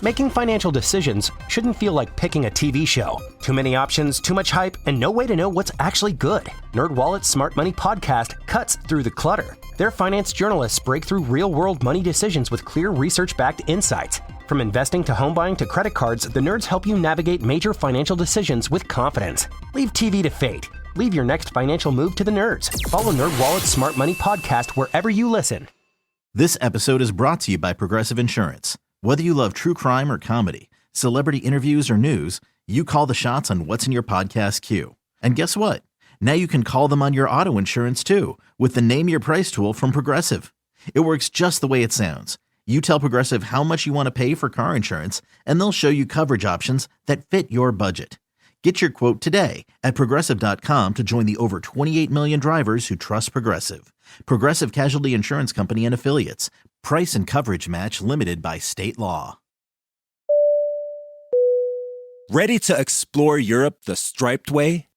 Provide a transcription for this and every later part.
Making financial decisions shouldn't feel like picking a TV show. Too many options, too much hype, and no way to know what's actually good. NerdWallet's Smart Money podcast cuts through the clutter. Their finance journalists break through real-world money decisions with clear research-backed insights. From investing to home buying to credit cards, the nerds help you navigate major financial decisions with confidence. Leave TV to fate. Leave your next financial move to the nerds. Follow NerdWallet's Smart Money podcast wherever you listen. This episode is brought to you by Progressive Insurance. Whether you love true crime or comedy, celebrity interviews or news, you call the shots on what's in your podcast queue. And guess what? Now you can call them on your auto insurance too with the Name Your Price tool from Progressive. It works just the way it sounds. You tell Progressive how much you want to pay for car insurance, and they'll show you coverage options that fit your budget. Get your quote today at Progressive.com to join the over 28 million drivers who trust Progressive. Progressive Casualty Insurance Company and Affiliates. Price and coverage match limited by state law. Ready to explore Europe the striped way?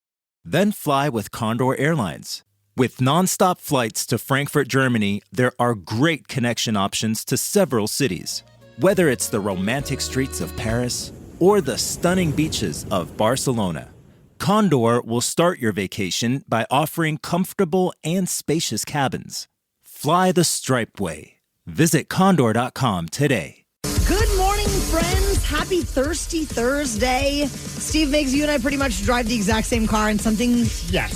Then fly with Condor Airlines. With nonstop flights to Frankfurt, Germany, there are great connection options to several cities. Whether it's the romantic streets of Paris or the stunning beaches of Barcelona, Condor will start your vacation by offering comfortable and spacious cabins. Fly the striped way. Visit Condor.com today. Good morning, friends. Happy Thirsty Thursday. Steve, Migs, you and I pretty much drive the exact same car, and something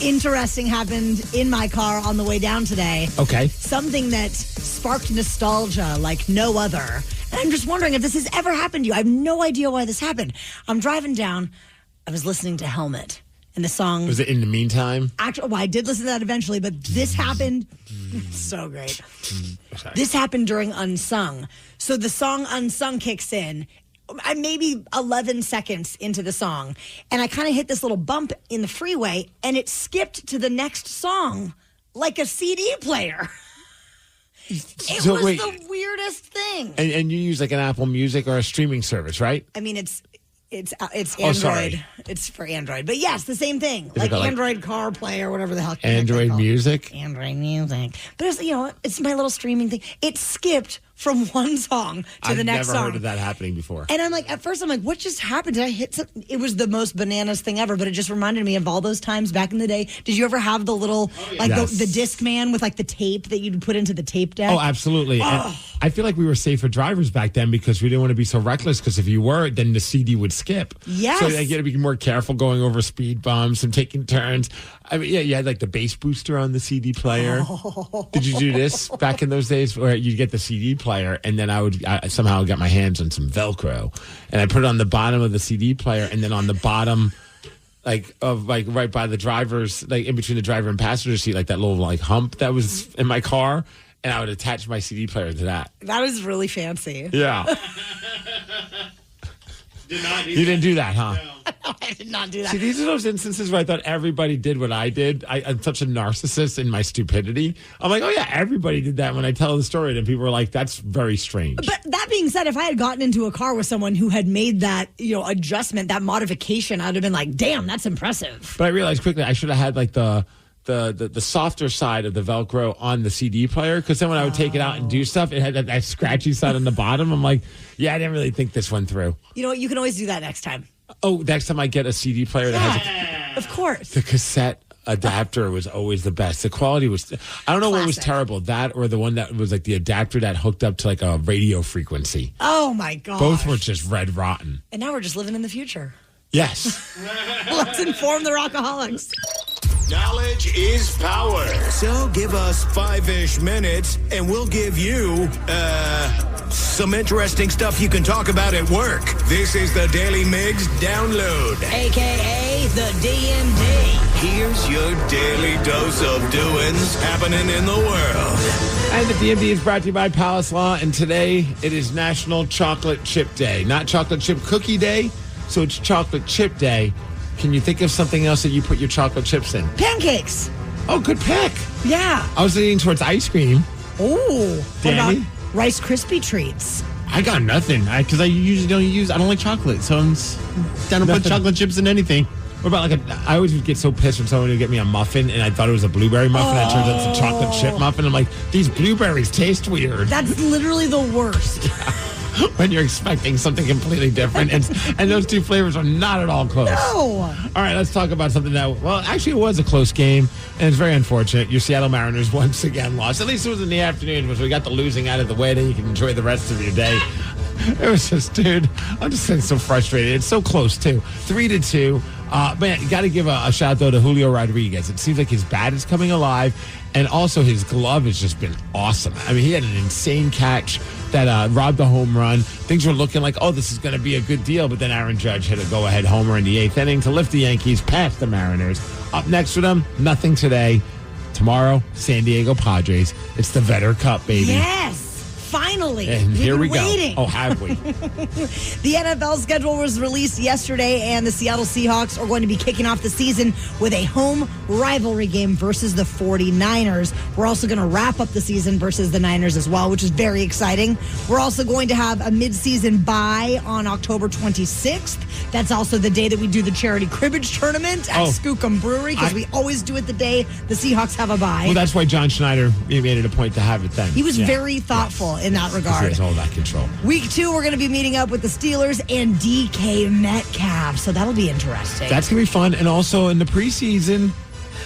interesting happened in my car on the way down today. Okay. Something that sparked nostalgia like no other. And I'm just wondering if this has ever happened to you. I have no idea why this happened. I'm driving down. I was listening to Helmet. And the song... Was it In the Meantime? Actually, well, I did listen to that eventually, but this happened... So great. This happened during Unsung. So the song Unsung kicks in. I'm maybe 11 seconds into the song. And I kind of hit this little bump in the freeway, and it skipped to the next song like a CD player. It was the weirdest thing. And you use like an Apple Music or a streaming service, right? I mean, it's Android. Oh, sorry. It's for Android. But yes, the same thing. Like Android CarPlay or whatever the hell. Android Music? Android Music. But it's my little streaming thing. It skipped from one song to the next song. I've never heard of that happening before. And I'm like, at first I'm like, what just happened? Did I hit something? It was the most bananas thing ever, but it just reminded me of all those times back in the day. Did you ever have the little, the Discman with like the tape that you'd put into the tape deck? Oh, absolutely. And I feel like we were safer drivers back then because we didn't want to be so reckless, because if you were, then the CD would skip. Yes. So you got to be more careful going over speed bumps and taking turns. I mean, you had like the bass booster on the CD player. Oh. Did you do this back in those days where you get the CD player and then I somehow get my hands on some Velcro and I put it on the bottom of the CD player, and then on the bottom right by the driver's, like in between the driver and passenger seat, like that little like hump that was in my car, and I would attach my CD player to that. That was really fancy. Yeah. You didn't do that, huh? No, I did not do that. See, these are those instances where I thought everybody did what I did. I'm such a narcissist in my stupidity. I'm like, oh yeah, everybody did that when I tell the story. And people were like, that's very strange. But that being said, if I had gotten into a car with someone who had made that, adjustment, that modification, I'd have been like, damn, that's impressive. But I realized quickly I should have had like the softer side of the Velcro on the CD player, because then when I would take it out and do stuff, it had that scratchy side on the bottom. I'm like, yeah, I didn't really think this one through. You know what? You can always do that next time. Oh, next time I get a CD player that has of course. The cassette adapter was always the best. The quality was, I don't know what was terrible, that or the one that was like the adapter that hooked up to like a radio frequency. Oh my God. Both were just red rotten. And now we're just living in the future. Yes. Let's inform the Rockaholics. Knowledge is power. So give us 5-ish minutes and we'll give you, some interesting stuff you can talk about at work. This is the Daily Migs Download. AKA the DMD. Here's your daily dose of doings happening in the world. And the DMD is brought to you by Palace Law. And today it is National Chocolate Chip Day. Not Chocolate Chip Cookie Day. So it's Chocolate Chip Day. Can you think of something else that you put your chocolate chips in? Pancakes. Oh, good pick. Yeah. I was leaning towards ice cream. Oh. Danny? What about Rice Krispie treats? I got nothing, because I usually I don't like chocolate, so I'm down to put chocolate chips in anything. What about I always would get so pissed when someone would get me a muffin and I thought it was a blueberry muffin that turns out it's a chocolate chip muffin. I'm like, these blueberries taste weird. That's literally the worst. when you're expecting something completely different. And those two flavors are not at all close. No. All right, let's talk about something that, well, actually it was a close game, and it's very unfortunate. Your Seattle Mariners once again lost. At least it was in the afternoon, because we got the losing out of the way, then you can enjoy the rest of your day. It was just, dude, I'm just getting so frustrated. It's so close, too. 3-2. Man, you got to give a shout, though, to Julio Rodriguez. It seems like his bat is coming alive, and also his glove has just been awesome. I mean, he had an insane catch that robbed the home run. Things were looking like, oh, this is going to be a good deal, but then Aaron Judge hit a go-ahead homer in the 8th inning to lift the Yankees past the Mariners. Up next for them, nothing today. Tomorrow, San Diego Padres. It's the Vetter Cup, baby. Yes. Finally. And here we waiting. go. Oh, have we? The NFL schedule was released yesterday, and the Seattle Seahawks are going to be kicking off the season with a home rivalry game versus the 49ers. We're also going to wrap up the season versus the Niners as well, which is very exciting. We're also going to have a midseason bye on October 26th. That's also the day that we do the charity cribbage tournament at Skookum Brewery, because we always do it the day the Seahawks have a bye. Well, that's why John Schneider made it a point to have it then. He was very thoughtful in that regard. He has all that control. Week 2, we're going to be meeting up with the Steelers and DK Metcalf, so that'll be interesting. That's going to be fun. And also in the preseason,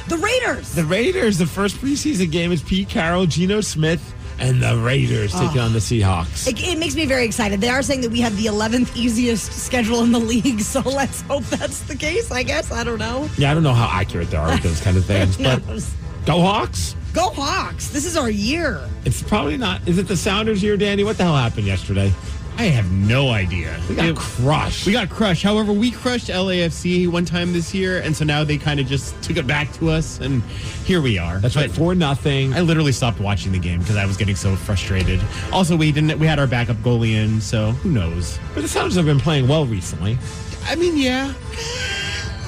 the Raiders. The first preseason game is Pete Carroll, Geno Smith, and the Raiders taking on the Seahawks. It makes me very excited. They are saying that we have the 11th easiest schedule in the league, so let's hope that's the case, I guess. I don't know. Yeah, I don't know how accurate they are with those kind of things, but go Hawks. Go Hawks. This is our year. It's probably not. Is it the Sounders' year, Danny? What the hell happened yesterday? I have no idea. We got crushed. We got crushed. However, we crushed LAFC one time this year, and so now they kind of just took it back to us, and here we are. That's right, 4-0. I literally stopped watching the game because I was getting so frustrated. Also, we had our backup goalie in, so who knows? But the Sounders have been playing well recently. I mean, yeah.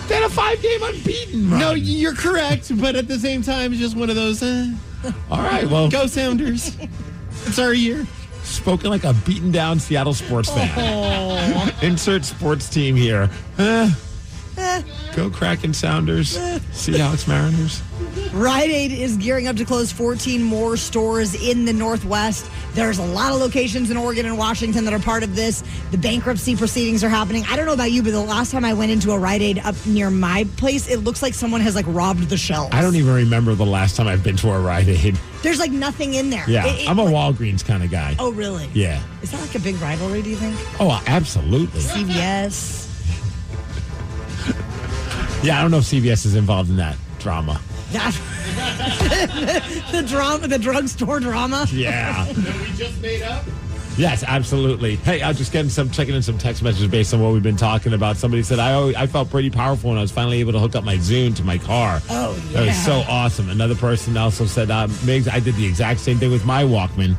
They had a 5-game unbeaten run. No, you're correct, but at the same time, it's just one of those. All right, well. Go Sounders. It's our year. Spoken like a beaten down Seattle sports fan. Insert sports team here. Go Kraken Sounders. Seahawks Mariners. Rite Aid is gearing up to close 14 more stores in the Northwest. There's a lot of locations in Oregon and Washington that are part of this. The bankruptcy proceedings are happening. I don't know about you, but the last time I went into a Rite Aid up near my place, it looks like someone has robbed the shelves. I don't even remember the last time I've been to a Rite Aid. There's nothing in there. Yeah, I'm a Walgreens kind of guy. Oh, really? Yeah. Is that a big rivalry, do you think? Oh, absolutely. CVS. Yeah, I don't know if CVS is involved in that drama. The drama, the drugstore drama. Yeah. That we just made up? Yes, absolutely. Hey, I'm just checking in some text messages based on what we've been talking about. Somebody said, I felt pretty powerful when I was finally able to hook up my Zune to my car. Oh, yeah. That was so awesome. Another person also said, Migs, I did the exact same thing with my Walkman.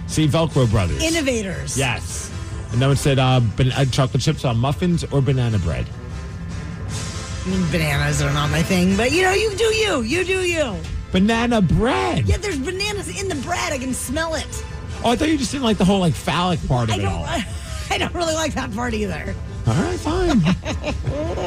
See, Velcro Brothers. Innovators. Yes. And no one said chocolate chips on muffins or banana bread. I mean, bananas are not my thing, but you do you. You do you. Banana bread. Yeah, there's bananas in the bread. I can smell it. Oh, I thought you just didn't like the whole phallic part of it all. I don't really like that part either. All right, fine.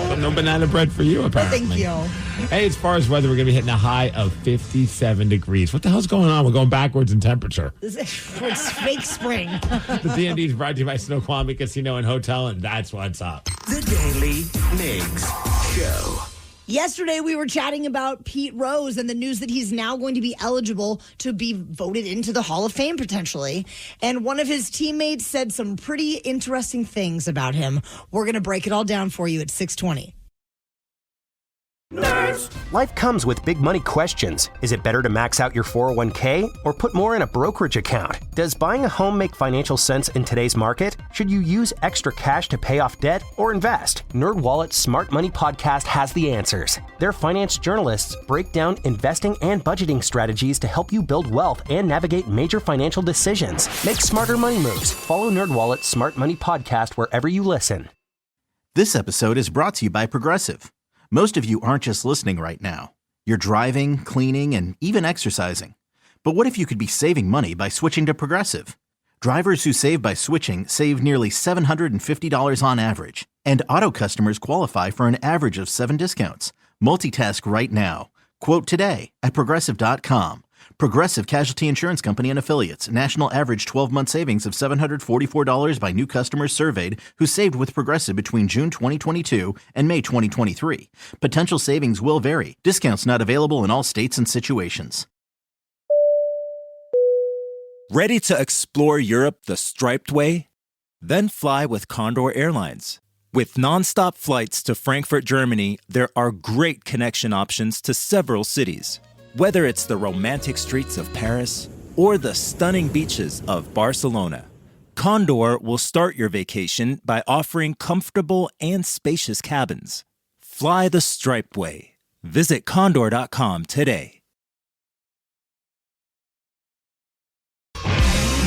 But no banana bread for you, apparently. Thank you. Hey, as far as weather, we're going to be hitting a high of 57 degrees. What the hell's going on? We're going backwards in temperature. It's fake spring. The D&D is brought to you by Snoqualmie Casino and Hotel, and that's what's up. The Daily Migs Show. Yesterday, we were chatting about Pete Rose and the news that he's now going to be eligible to be voted into the Hall of Fame, potentially. And one of his teammates said some pretty interesting things about him. We're going to break it all down for you at 6:20. Life comes with big money questions. Is it better to max out your 401k or put more in a brokerage account? Does buying a home make financial sense in today's market? Should you use extra cash to pay off debt or invest? NerdWallet's Smart Money Podcast has the answers. Their finance journalists break down investing and budgeting strategies to help you build wealth and navigate major financial decisions. Make smarter money moves. Follow NerdWallet's Smart Money Podcast wherever you listen. This episode is brought to you by Progressive. Most of you aren't just listening right now. You're driving, cleaning, and even exercising. But what if you could be saving money by switching to Progressive? Drivers who save by switching save nearly $750 on average. And auto customers qualify for an average of 7 discounts. Multitask right now. Quote today at Progressive.com. Progressive Casualty Insurance Company and Affiliates. National average 12-month savings of $744 by new customers surveyed who saved with Progressive between June 2022 and May 2023. Potential savings will vary. Discounts not available in all states and situations. Ready to explore Europe the striped way? Then fly with Condor Airlines. With nonstop flights to Frankfurt, Germany, there are great connection options to several cities. Whether it's the romantic streets of Paris or the stunning beaches of Barcelona, Condor will start your vacation by offering comfortable and spacious cabins. Fly the striped way. Visit condor.com today.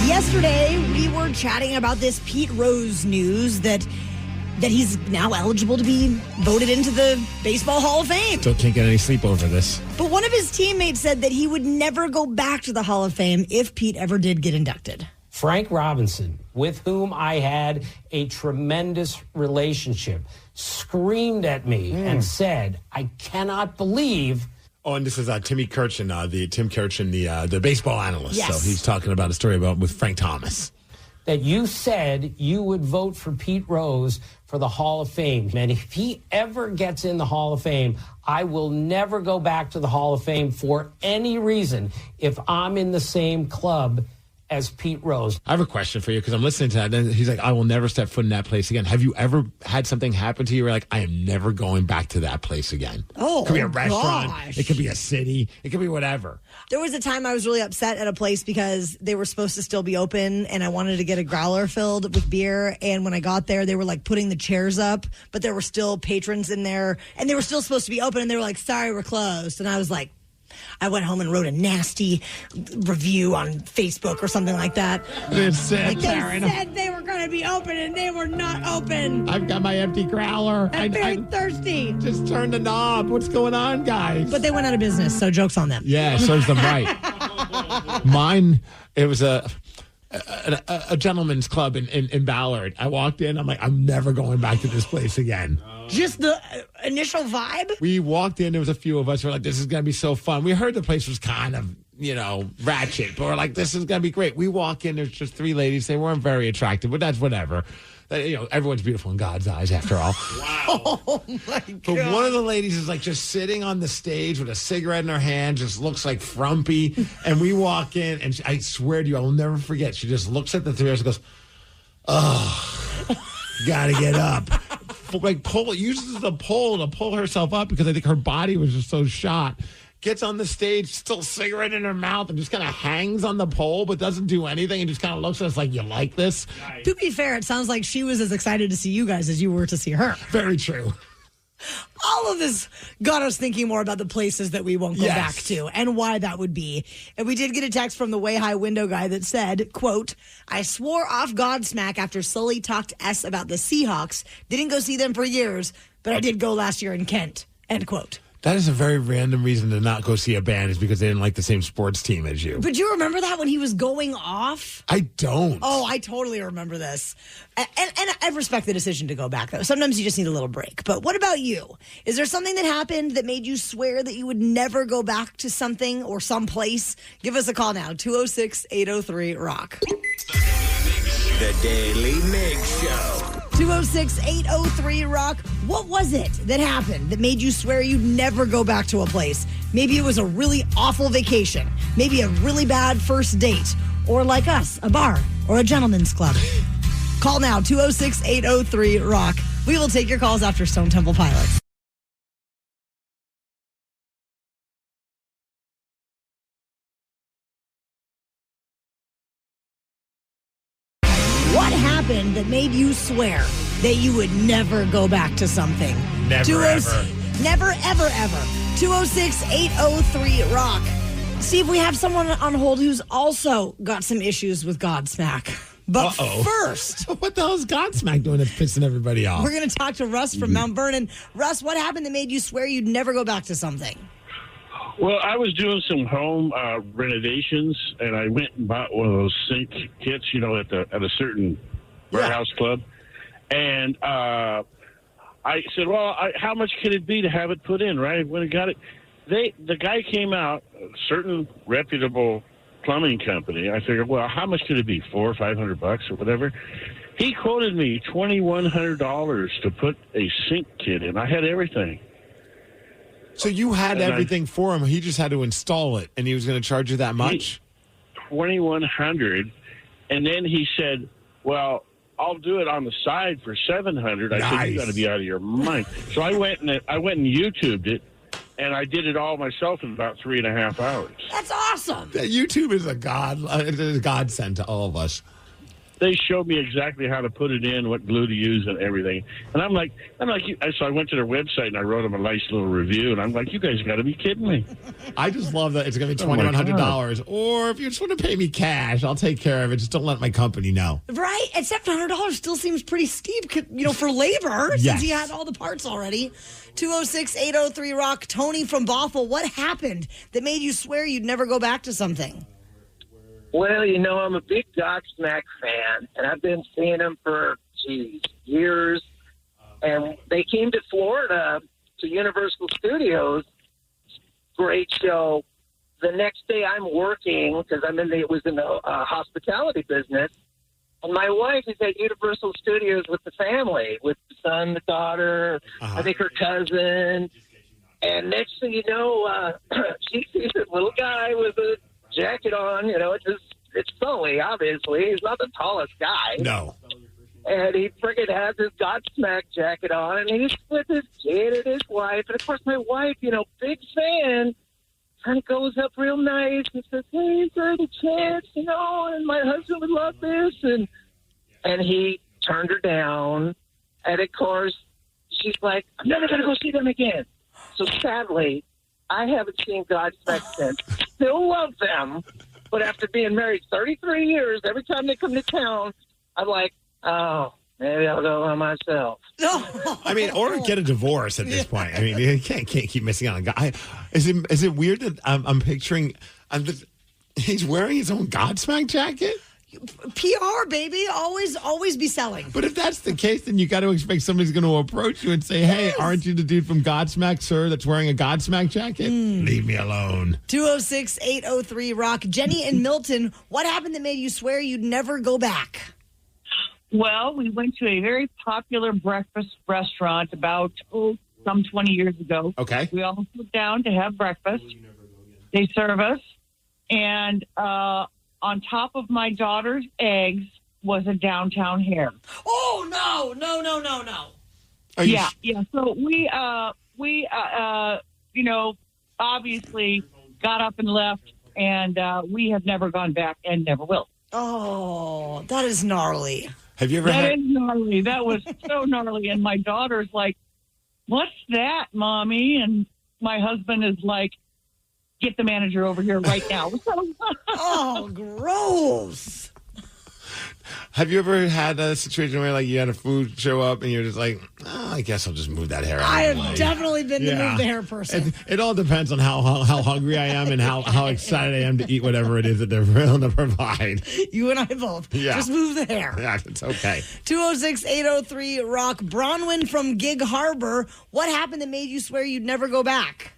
Yesterday, we were chatting about this Pete Rose news that he's now eligible to be voted into the Baseball Hall of Fame. Still can't get any sleep over this. But one of his teammates said that he would never go back to the Hall of Fame if Pete ever did get inducted. Frank Robinson, with whom I had a tremendous relationship, screamed at me and said, I cannot believe... Oh, and this is Tim Kirchin, the baseball analyst. Yes. So he's talking about a story with Frank Thomas. that you said you would vote for Pete Rose for the Hall of Fame. And if he ever gets in the Hall of Fame, I will never go back to the Hall of Fame for any reason if I'm in the same club as Pete Rose. I have a question for you because I'm listening to that. And he's like, I will never step foot in that place again. Have you ever had something happen to you where like, I am never going back to that place again? Oh, it could be a restaurant. gosh. It could be a city. It could be whatever. There was a time I was really upset at a place because they were supposed to still be open and I wanted to get a growler filled with beer. And when I got there, they were like putting the chairs up, but there were still patrons in there and they were still supposed to be open. And they were like, sorry, we're closed. And I was like, I went home and wrote a nasty review on Facebook or something like that. They said, They said they were going to be open and they were not open. I've got my empty growler. I'm very thirsty. Just turn the knob. What's going on, guys? But they went out of business, so joke's on them. Yeah, serves them right. Mine, it was a gentleman's club in Ballard. I walked in. I'm like, I'm never going back to this place again. Just the initial vibe? We walked in. There was a few of us. We're like, this is going to be so fun. We heard the place was kind of, ratchet. But we're like, this is going to be great. We walk in. There's just three ladies. They weren't very attractive, but that's whatever. Everyone's beautiful in God's eyes, after all. Wow. Oh, my God. But one of the ladies is like just sitting on the stage with a cigarette in her hand, just looks like frumpy. And we walk in, and I swear to you, I will never forget. She just looks at the three of us and goes, oh, gotta get up. Uses the pole to pull herself up because I think her body was just so shot. Gets on the stage, still cigarette in her mouth, and just kind of hangs on the pole, but doesn't do anything, and just kind of looks at us like, you like this? To be fair, it sounds like she was as excited to see you guys as you were to see her. Very true. All of this got us thinking more about the places that we won't go back to and why that would be. And we did get a text from the Way High Window guy that said, quote, I swore off Godsmack after Sully talked to S about the Seahawks. Didn't go see them for years, but I did go last year in Kent. End quote. That is a very random reason to not go see a band is because they didn't like the same sports team as you. But you remember that when he was going off? I don't. Oh, I totally remember this. And I respect the decision to go back, though. Sometimes you just need a little break. But what about you? Is there something that happened that made you swear that you would never go back to something or someplace? Give us a call now, 206-803-ROCK. The Daily Migs Show. 206-803-ROCK. What was it that happened that made you swear you'd never go back to a place? Maybe it was a really awful vacation. Maybe a really bad first date. Or like us, a bar or a gentleman's club. Call now, 206-803-ROCK. We will take your calls after Stone Temple Pilots. What happened that made you swear that you would never go back to something? Never, ever. Never, ever, ever. 206-803-ROCK. See if we have someone on hold who's also got some issues with Godsmack. But first, what the hell is Godsmack doing that's pissing everybody off? we're going to talk to Russ from Mount Vernon. Russ, what happened that made you swear you'd never go back to something? Well, I was doing some home renovations, and I went and bought one of those sink kits, at a certain warehouse club. And I said, well, how much can it be to have it put in, right? When I got it, the guy came out, a certain reputable plumbing company. I figured, well, how much could it be? $400 or $500 or whatever. He quoted me $2,100 to put a sink kit in. I had everything. So you had everything for him. He just had to install it, and he was going to charge you that much? $2,100, and then he said, well, I'll do it on the side for $700. I said, you got to be out of your mind. So I went and YouTubed it, and I did it all myself in about 3.5 hours. That's awesome. YouTube is a godsend to all of us. They showed me exactly how to put it in, what glue to use, and everything. And I'm like, so I went to their website and I wrote them a nice little review. And I'm like, you guys got to be kidding me. I just love that it's going to be $2,100. Or if you just want to pay me cash, I'll take care of it. Just don't let my company know. Right. And $700 still seems pretty steep, for labor, since he had all the parts already. 206-803-ROCK. Tony from Bothell, what happened that made you swear you'd never go back to something? Well, I'm a big Godsmack fan, and I've been seeing them for, years. And they came to Florida to Universal Studios. Great show. The next day I'm working because it was in the hospitality business. And my wife is at Universal Studios with the family, with the son, the daughter, I think her cousin. And next thing you know, she sees this little guy with a jacket on, it's Sully, obviously. He's not the tallest guy. No. And he friggin' has his Godsmack jacket on, and he's with his kid and his wife. And, of course, my wife, big fan, kind of goes up real nice and says, hey, is there any chance, and my husband would love this. And he turned her down. And, of course, she's like, I'm never going to go see them again. So, sadly, I haven't seen Godsmack since. Still love them, but after being married 33 years, every time they come to town, I'm like, oh, maybe I'll go by myself. I mean, or get a divorce at this point. I mean, you can't keep missing out on God. Is it weird that I'm picturing? He's wearing his own Godsmack jacket. PR, baby, always be selling. But if that's the case, then you got to expect somebody's going to approach you and say, hey, aren't you the dude from Godsmack, sir, that's wearing a Godsmack jacket? Leave me alone. 206-803-ROCK. Jenny and Milton, what happened that made you swear you'd never go back? Well, we went to a very popular breakfast restaurant about, some 20 years ago. Okay. We all sit down to have breakfast. They serve us, and on top of my daughter's eggs was a downtown hair. Oh, no. Yeah. So we obviously got up and left, and we have never gone back and never will. Oh, that is gnarly. Have you ever That is gnarly. That was so gnarly. And my daughter's like, what's that, Mommy? And my husband is like, get the manager over here right now. Oh, gross. Have you ever had a situation where you had a food show up and you're just like, I guess I'll just move that hair out I of the have way. definitely been the move the hair person. It all depends on how hungry I am and how excited I am to eat whatever it is that they're willing to provide. You and I both. Yeah. Just move the hair. Yeah, it's okay. 206-803-ROCK. Bronwyn from Gig Harbor. What happened that made you swear you'd never go back?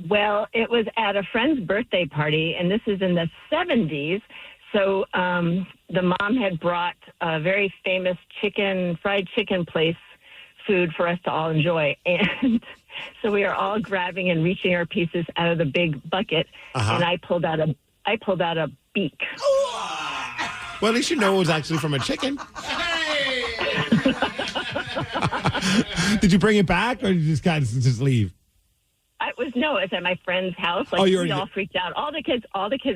Well, it was at a friend's birthday party, and this is in the 70s. So the mom had brought a very famous fried chicken place food for us to all enjoy. And so we are all grabbing and reaching our pieces out of the big bucket, and I pulled out a beak. Well, at least you know it was actually from a chicken. Did you bring it back, or did you just kind of just leave? It was at my friend's house. We all freaked out. All the kids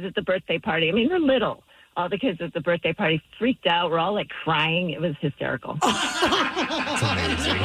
at the birthday party. I mean, they're little. All the kids at the birthday party freaked out. We're all crying. It was hysterical. That's amazing.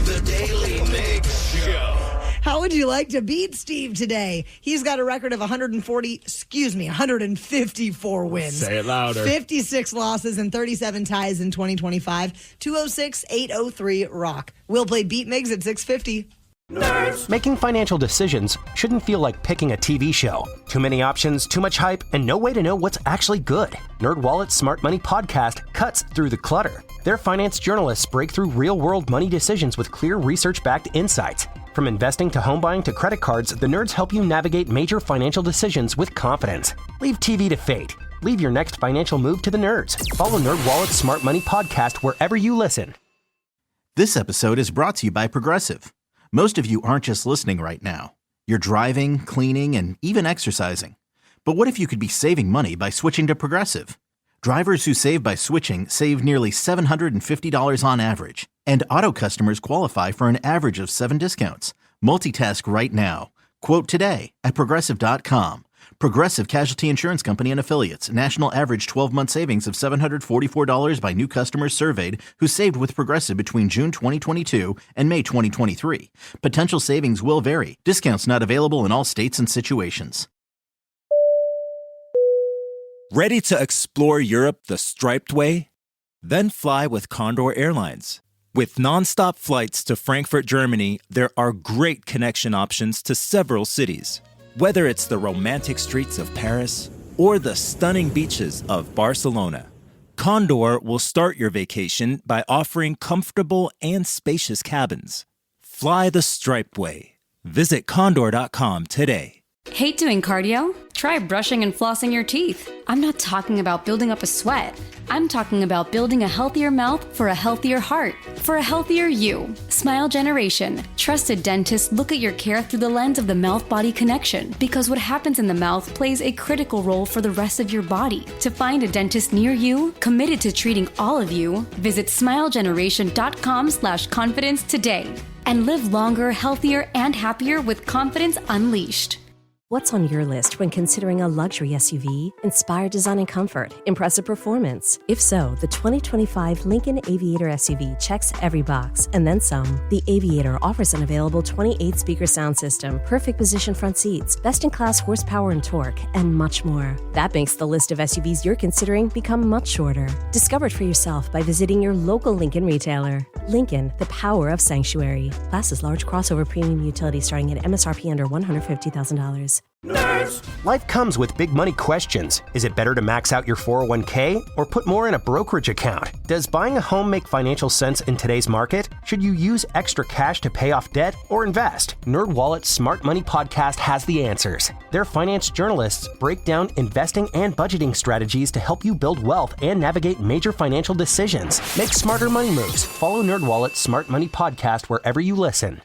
The Daily Migs Show. How would you like to beat Steve today? He's got a record of 154 wins. Say it louder. 56 losses and 37 ties in 2025. 206-803-ROCK. We'll play Beat Migs at 650. Nerds. Making financial decisions shouldn't feel like picking a TV show. Too many options, too much hype, and no way to know what's actually good. NerdWallet's Smart Money Podcast cuts through the clutter. Their finance journalists break through real-world money decisions with clear research-backed insights. From investing to home buying to credit cards, the nerds help you navigate major financial decisions with confidence. Leave TV to fate. Leave your next financial move to the nerds. Follow NerdWallet's Smart Money Podcast wherever you listen. This episode is brought to you by Progressive. Most of you aren't just listening right now. You're driving, cleaning, and even exercising. But what if you could be saving money by switching to Progressive? Drivers who save by switching save nearly $750 on average. And auto customers qualify for an average of 7 discounts. Multitask right now. Quote today at Progressive.com. Progressive Casualty Insurance Company and Affiliates. National average 12-month savings of $744 by new customers surveyed who saved with Progressive between June 2022 and May 2023. Potential savings will vary. Discounts not available in all states and situations. Ready to explore Europe the striped way? Then fly with Condor Airlines. With nonstop flights to Frankfurt, Germany, there are great connection options to several cities. Whether it's the romantic streets of Paris or the stunning beaches of Barcelona, Condor will start your vacation by offering comfortable and spacious cabins. Fly the striped way. Visit condor.com today. Hate doing cardio? Try brushing and flossing your teeth. I'm not talking about building up a sweat. I'm talking about building a healthier mouth for a healthier heart, for a healthier you. Smile Generation. Trusted dentists look at your care through the lens of the mouth-body connection, because what happens in the mouth plays a critical role for the rest of your body. To find a dentist near you, committed to treating all of you, visit smilegeneration.com/confidence today. And live longer, healthier, and happier with confidence unleashed. What's on your list when considering a luxury SUV? Inspired design and comfort, impressive performance. If so, the 2025 Lincoln Aviator SUV checks every box, and then some. The Aviator offers an available 28-speaker sound system, perfect position front seats, best-in-class horsepower and torque, and much more. That makes the list of SUVs you're considering become much shorter. Discover it for yourself by visiting your local Lincoln retailer. Lincoln, the power of sanctuary. Classes large crossover premium utility starting at MSRP under $150,000. Nerds! Life comes with big money questions. Is it better to max out your 401k or put more in a brokerage account? Does buying a home make financial sense in today's market? Should you use extra cash to pay off debt or invest? NerdWallet's Smart Money Podcast has the answers. Their finance journalists break down investing and budgeting strategies to help you build wealth and navigate major financial decisions. Make smarter money moves. Follow NerdWallet's Smart Money Podcast wherever you listen.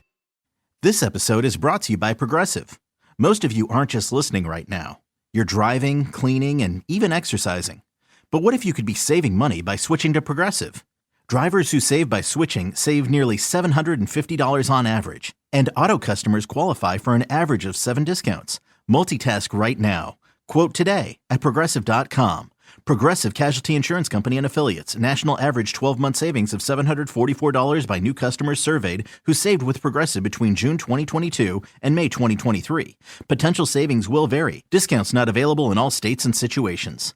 This episode is brought to you by Progressive. Most of you aren't just listening right now. You're driving, cleaning, and even exercising. But what if you could be saving money by switching to Progressive? Drivers who save by switching save nearly $750 on average. And auto customers qualify for an average of 7 discounts. Multitask right now. Quote today at Progressive.com. Progressive Casualty Insurance Company and Affiliates. National average 12-month savings of $744 by new customers surveyed who saved with Progressive between June 2022 and May 2023. Potential savings will vary. Discounts not available in all states and situations.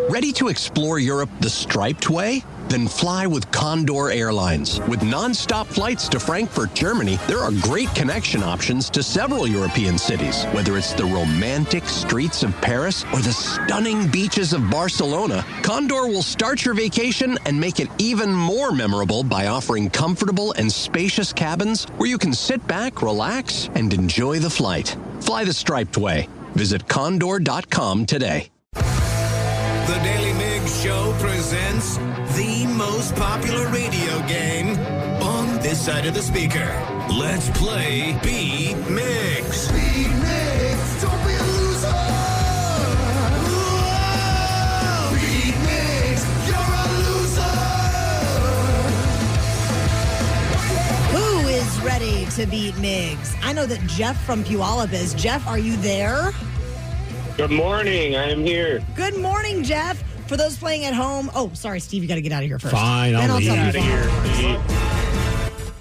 Ready to explore Europe the striped way? Then fly with Condor Airlines. With nonstop flights to Frankfurt, Germany, there are great connection options to several European cities. Whether it's the romantic streets of Paris or the stunning beaches of Barcelona, Condor will start your vacation and make it even more memorable by offering comfortable and spacious cabins where you can sit back, relax, and enjoy the flight. Fly the striped way. Visit condor.com today. The Daily Migs Show presents the most popular radio game on this side of the speaker. Let's play Beat Migs. Beat Migs, don't be a loser. Whoa. Beat Migs, you're a loser. Who is ready to beat Migs? I know that Jeff from Puyallup is. Jeff, are you there? Good morning. I am here. Good morning, Jeff. For those playing at home, sorry, Steve, you got to get out of here first. Fine, I'll leave. Out of here.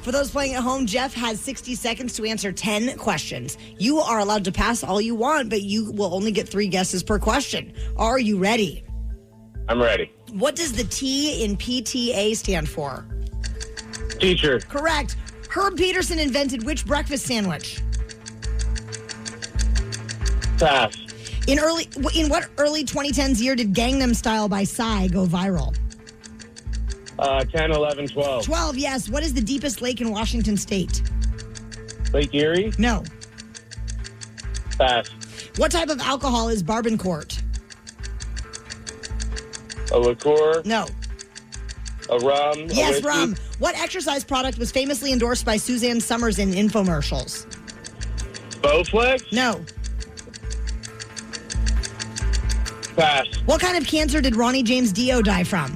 For those playing at home, Jeff has 60 seconds to answer 10 questions. You are allowed to pass all you want, but you will only get 3 guesses per question. Are you ready? I'm ready. What does the T in PTA stand for? Teacher. Correct. Herb Peterson invented which breakfast sandwich? Pass. In what early 2010s year did Gangnam Style by Psy go viral? 10, 11, 12. 12, yes. What is the deepest lake in Washington State? Lake Erie? No. Pass. What type of alcohol is Barbancourt? A liqueur? No. A rum? A Yes, whiskey? rum. What exercise product was famously endorsed by Suzanne Summers in infomercials? Bowflex? No. Pass. What kind of cancer did Ronnie James Dio die from?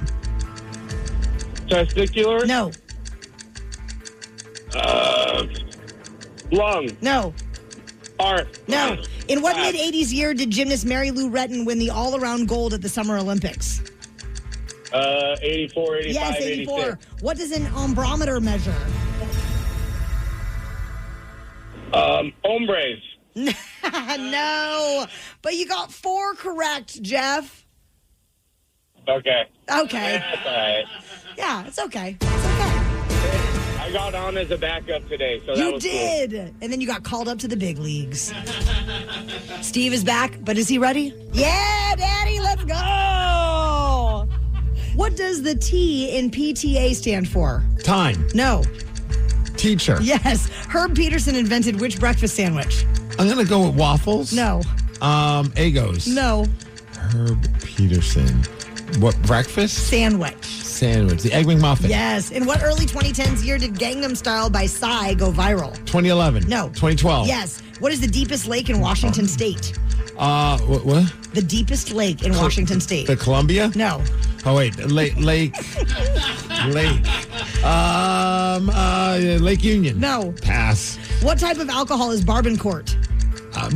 Testicular? No. Lung? No. Heart? No. In what mid-'80s year did gymnast Mary Lou Retton win the all-around gold at the Summer Olympics? 84, 85, Yes, 84. 86. What does an ombrometer measure? Hombres. No. But you got 4 correct, Jeff. Okay. Okay. That's all right. Yeah, it's okay. It's okay. I got on as a backup today, so that You was did. cool. And then you got called up to the big leagues. Steve is back, but is he ready? Yeah, Daddy, let's go. What does the T in PTA stand for? Time. No. Teacher. Yes. Herb Peterson invented which breakfast sandwich? I'm going to go with waffles. No. Egos. No. Herb Peterson. What, breakfast? Sandwich. Sandwich. The Egg McMuffin. Yes. In what early 2010s year did Gangnam Style by Psy go viral? 2011. No. 2012. Yes. What is the deepest lake in Washington State? What? The deepest lake in Washington State. The Columbia? No. Oh, wait. Lake. Lake Union. No. Pass. What type of alcohol is Barbancourt?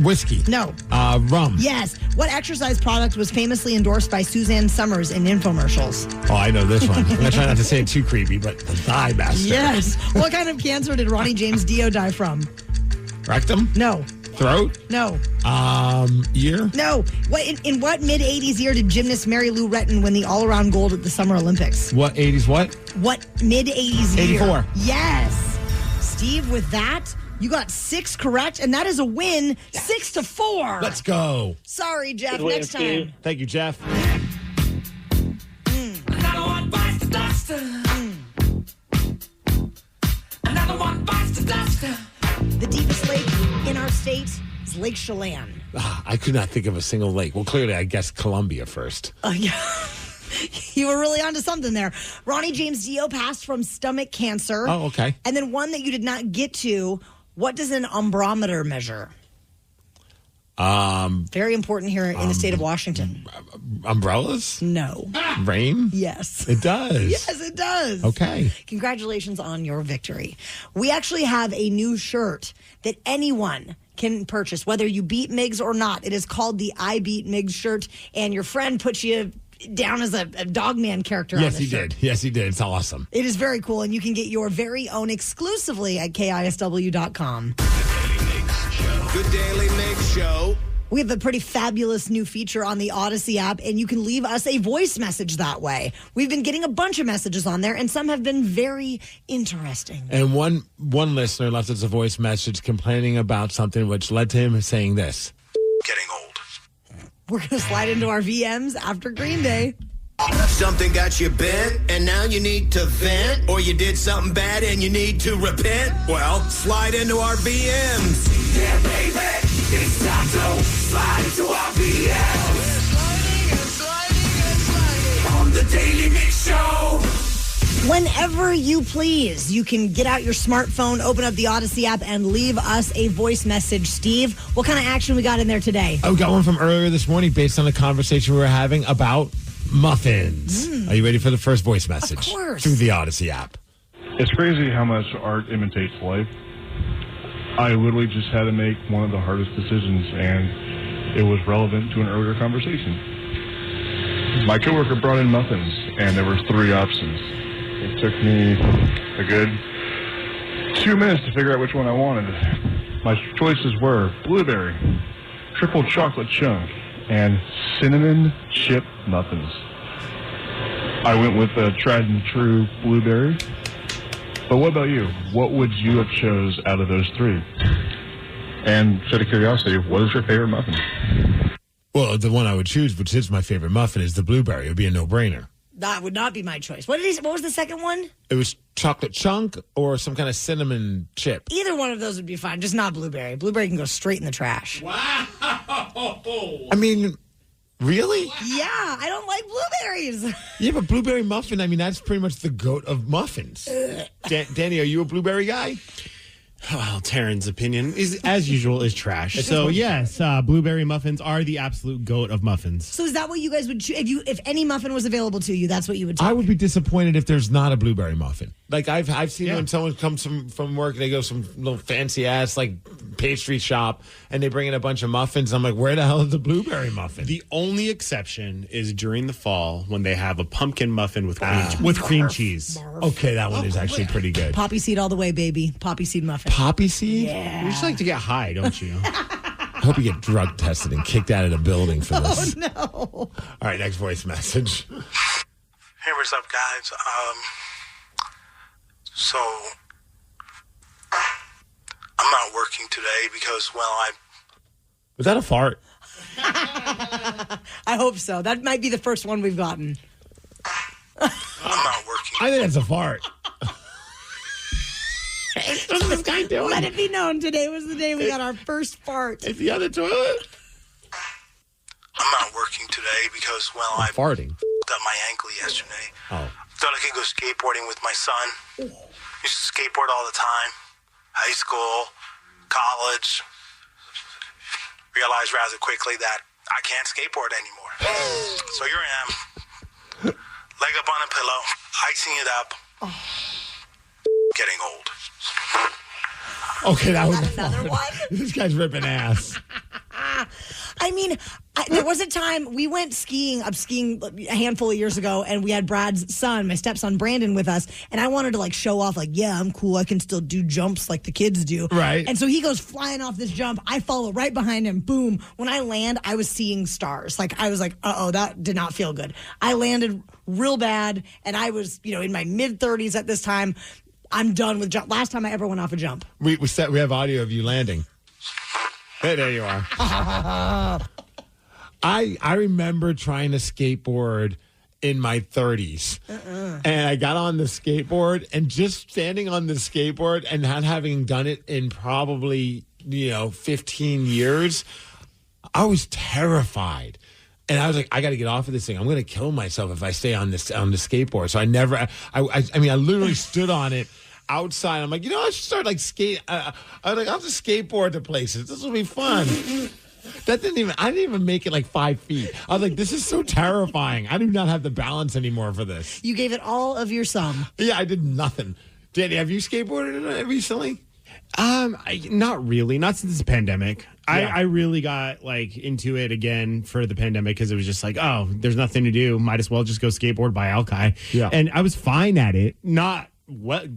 Whiskey. No. Rum. Yes. What exercise product was famously endorsed by Suzanne Summers in infomercials? Oh, I know this one. I'm going to try not to say it too creepy, but the Thigh Master. Yes. What kind of cancer did Ronnie James Dio die from? Rectum? No. Throat? No. Ear? No. In what mid-'80s year did gymnast Mary Lou Retton win the all-around gold at the Summer Olympics? What 80s what? What mid-'80s year? 84. Yes. Steve, with that, you got 6 correct, and that is a win, 6-4. Let's go. Sorry, Jeff. Good win, Next time. Steve. Thank you, Jeff. Another one bites the dust. Another one bites the dust. The deepest lake in our state is Lake Chelan. I could not think of a single lake. Well, clearly, I guess Columbia first. Yeah. You were really onto something there. Ronnie James Dio passed from stomach cancer. Oh, okay. And then one that you did not get to. What does an ombrometer measure? Very important here in the state of Washington. Umbrellas? No. Rain? Yes. It does. Yes, it does. Okay. Congratulations on your victory. We actually have a new shirt that anyone can purchase, whether you beat Migs or not. It is called the I Beat Migs shirt, and your friend put you down as a dogman character on Yes, the he shirt. did. Yes, he did. It's awesome. It is very cool, and you can get your very own exclusively at KISW.com. The Daily Migs Show. We have a pretty fabulous new feature on the Odyssey app, and you can leave us a voice message that way. We've been getting a bunch of messages on there, and some have been very interesting. And one listener left us a voice message complaining about something which led to him saying this. Getting old. We're going to slide into our VMs after Green Day. Something got you bent, and now you need to vent, or you did something bad and you need to repent? Well, slide into our VMs. Yeah, baby, it's time to slide into our VMs. Sliding. On the Daily Mix Show. Whenever you please, you can get out your smartphone, open up the Odyssey app, and leave us a voice message. Steve, what kind of action we got in there today? I got one from earlier this morning based on a conversation we were having about muffins. Are you ready for the first voice message? Of course. Through the Odyssey app. It's crazy how much art imitates life. I literally just had to make one of the hardest decisions, and it was relevant to an earlier conversation. My coworker brought in muffins, and there were 3 options. It took me a good 2 minutes to figure out which one I wanted. My choices were blueberry, triple chocolate chunk, and cinnamon chip muffins. I went with the tried and true blueberry. But what about you? What would you have chose out of those 3? And out of curiosity, what is your favorite muffin? Well, the one I would choose, which is my favorite muffin, is the blueberry. It would be a no-brainer. That would not be my choice. What was the second one? It was chocolate chunk or some kind of cinnamon chip. Either one of those would be fine, just not blueberry. Blueberry can go straight in the trash. Wow. I mean, really? Yeah, I don't like blueberries. Yeah, but blueberry muffin, I mean, that's pretty much the goat of muffins. Danny, are you a blueberry guy? Well, Taryn's opinion is, as usual, is trash. So yes, blueberry muffins are the absolute goat of muffins. So is that what you guys would choose? If any muffin was available to you, that's what you would take? I would be disappointed if there's not a blueberry muffin. Like I've seen when someone comes from work, they go to some little fancy ass like pastry shop and they bring in a bunch of muffins. I'm like, where the hell is the blueberry muffin? The only exception is during the fall when they have a pumpkin muffin with cream cheese. Okay, that one is actually pretty good. Poppy seed all the way, baby. Poppy seed muffin. Poppy seed? Yeah. You just like to get high, don't you? I hope you get drug tested and kicked out of the building for this. Oh, no. All right, next voice message. Hey, what's up, guys? So, I'm not working today because, well, Was that a fart? I hope so. That might be the first one we've gotten. I'm not working. I think that's a fart. What's this guy doing? Let it be known, today was the day we got our first fart. Is he on the toilet? I'm not working today because, well, I farting. Got my ankle yesterday. Oh. Thought I could go skateboarding with my son. Used to skateboard all the time. High school, college. Realized rather quickly that I can't skateboard anymore. So here I am. Leg up on a pillow, icing it up. Getting old. Okay, that was another one. This guy's ripping ass. I mean, there was a time we went skiing a handful of years ago, and we had Brad's son, my stepson Brandon, with us, and I wanted to like show off, like, yeah, I'm cool. I can still do jumps like the kids do. Right. And so he goes flying off this jump. I follow right behind him. Boom. When I land, I was seeing stars. Like, I was like, uh-oh, that did not feel good. I landed real bad, and I was, in my mid-30s at this time. I'm done with jump. Last time I ever went off a jump. We have audio of you landing. Hey, there you are. I remember trying to skateboard in my 30s. And I got on the skateboard and just standing on the skateboard and not having done it in probably, 15 years, I was terrified. And I was like, I got to get off of this thing. I'm going to kill myself if I stay on the skateboard. So I literally stood on it outside. I'm like, I should start like skate. I was like, I'll just skateboard to places. This will be fun. I didn't even make it like 5 feet. I was like, this is so terrifying. I do not have the balance anymore for this. You gave it all of your sum. Yeah, I did nothing. Danny, have you skateboarded recently? Not really. Not since the pandemic. Yeah. I really got like into it again for the pandemic because it was just like, oh, there's nothing to do. Might as well just go skateboard by Alki. Yeah. And I was fine at it. Not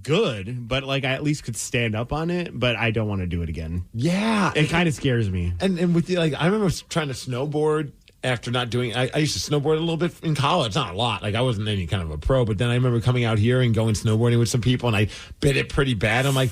good, but like I at least could stand up on it, but I don't want to do it again. Yeah. It kind of scares me. And with I remember trying to snowboard after not doing I used to snowboard a little bit in college, not a lot. Like I wasn't any kind of a pro, but then I remember coming out here and going snowboarding with some people and I bit it pretty bad. I'm like,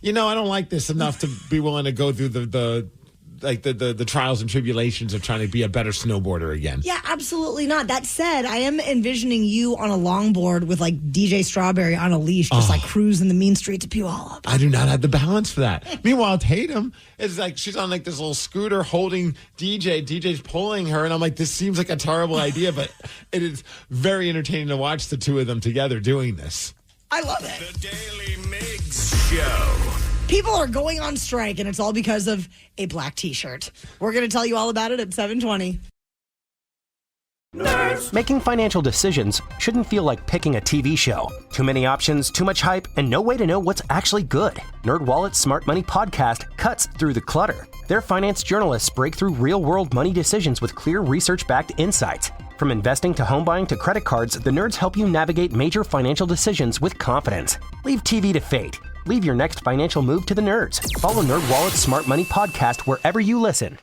I don't like this enough to be willing to go through the trials and tribulations of trying to be a better snowboarder again. Yeah, absolutely not. That said, I am envisioning you on a longboard with like DJ Strawberry on a leash, just like cruising the mean streets of Puyallup. I do not have the balance for that. Meanwhile, Tatum is like, she's on like this little scooter holding DJ's pulling her, and I'm like, this seems like a terrible idea, but it is very entertaining to watch the two of them together doing this. I love it. The Daily Migs Show. People are going on strike, and it's all because of a black T-shirt. We're going to tell you all about it at 7:20. Nerds. Making financial decisions shouldn't feel like picking a TV show. Too many options, too much hype, and no way to know what's actually good. NerdWallet's Smart Money Podcast cuts through the clutter. Their finance journalists break through real-world money decisions with clear research-backed insights. From investing to home buying to credit cards, the nerds help you navigate major financial decisions with confidence. Leave TV to fate. Leave your next financial move to the nerds. Follow NerdWallet's Smart Money Podcast wherever you listen.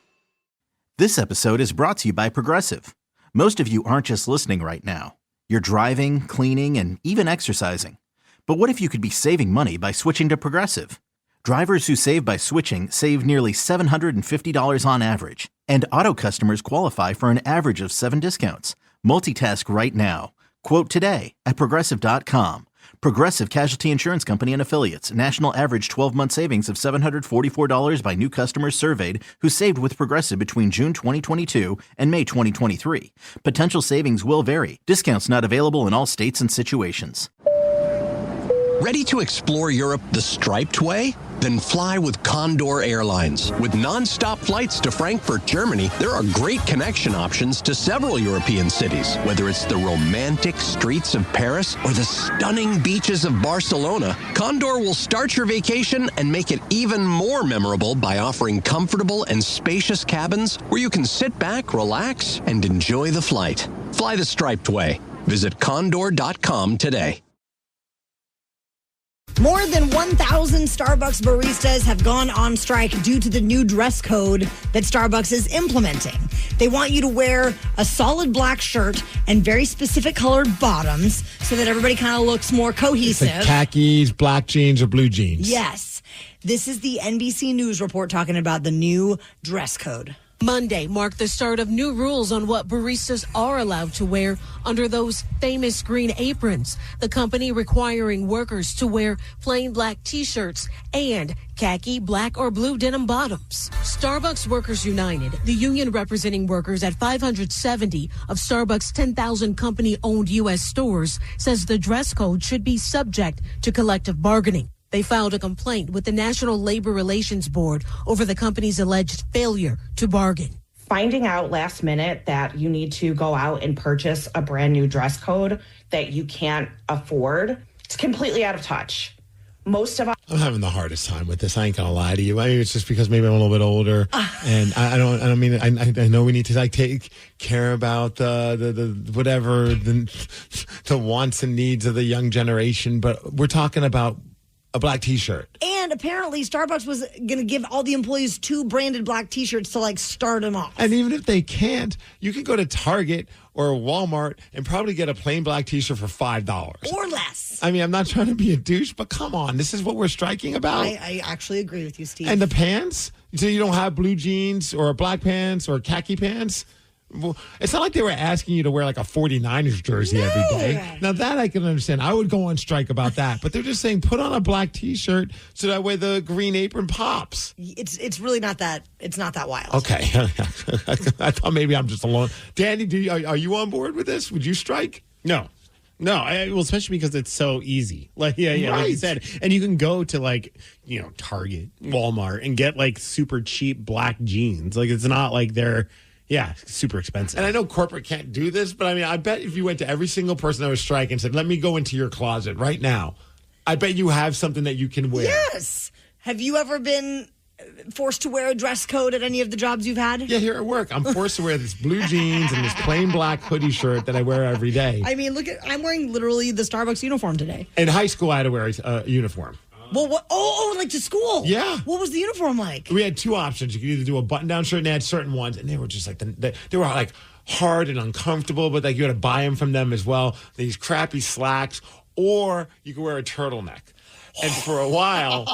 This episode is brought to you by Progressive. Most of you aren't just listening right now. You're driving, cleaning, and even exercising. But what if you could be saving money by switching to Progressive? Drivers who save by switching save nearly $750 on average. And auto customers qualify for an average of 7 discounts. Multitask right now. Quote today at Progressive.com. Progressive Casualty Insurance Company and Affiliates. National average 12-month savings of $744 by new customers surveyed who saved with Progressive between June 2022 and May 2023. Potential savings will vary. Discounts not available in all states and situations. Ready to explore Europe the striped way? Then fly with Condor Airlines. With non-stop flights to Frankfurt, Germany, there are great connection options to several European cities. Whether it's the romantic streets of Paris or the stunning beaches of Barcelona, Condor will start your vacation and make it even more memorable by offering comfortable and spacious cabins where you can sit back, relax, and enjoy the flight. Fly the striped way. Visit condor.com today. More than 1,000 Starbucks baristas have gone on strike due to the new dress code that Starbucks is implementing. They want you to wear a solid black shirt and very specific colored bottoms so that everybody kind of looks more cohesive. Like khakis, black jeans, or blue jeans. Yes. This is the NBC News report talking about the new dress code. Monday marked the start of new rules on what baristas are allowed to wear under those famous green aprons. The company requiring workers to wear plain black T-shirts and khaki, black, or blue denim bottoms. Starbucks Workers United, the union representing workers at 570 of Starbucks' 10,000 company-owned U.S. stores, says the dress code should be subject to collective bargaining. They filed a complaint with the National Labor Relations Board over the company's alleged failure to bargain. Finding out last minute that you need to go out and purchase a brand new dress code that you can't afford, it's completely out of touch. Most of us. I'm having the hardest time with this. I ain't gonna lie to you. I mean, it's just because maybe I'm a little bit older, and I know we need to take care about the whatever the wants and needs of the young generation, but we're talking about a black T-shirt. And apparently Starbucks was going to give all the employees 2 branded black T-shirts to start them off. And even if they can't, you can go to Target or Walmart and probably get a plain black T-shirt for $5. Or less. I mean, I'm not trying to be a douche, but come on. This is what we're striking about. I actually agree with you, Steve. And the pants? So you don't have blue jeans or black pants or khaki pants? Well, it's not like they were asking you to wear like a 49ers jersey every day. Now that I can understand. I would go on strike about that. But they're just saying put on a black T-shirt so that way the green apron pops. It's really not that. It's not that wild. Okay. I thought maybe I'm just alone. Danny, are you on board with this? Would you strike? No. Well, especially because it's so easy. Like you said, and you can go to Target, Walmart, and get super cheap black jeans. Like it's not like they're. Yeah, super expensive. And I know corporate can't do this, but I mean, I bet if you went to every single person that was striking and said, let me go into your closet right now, I bet you have something that you can wear. Yes. Have you ever been forced to wear a dress code at any of the jobs you've had? Yeah, here at work. I'm forced to wear this blue jeans and this plain black hoodie shirt that I wear every day. I mean, I'm wearing literally the Starbucks uniform today. In high school, I had to wear a uniform. Well, what? Like to school? Yeah. What was the uniform like? We had 2 options. You could either do a button-down shirt, and they had certain ones, and they were just they were like hard and uncomfortable, but you had to buy them from them as well. These crappy slacks, or you could wear a turtleneck. And for a while,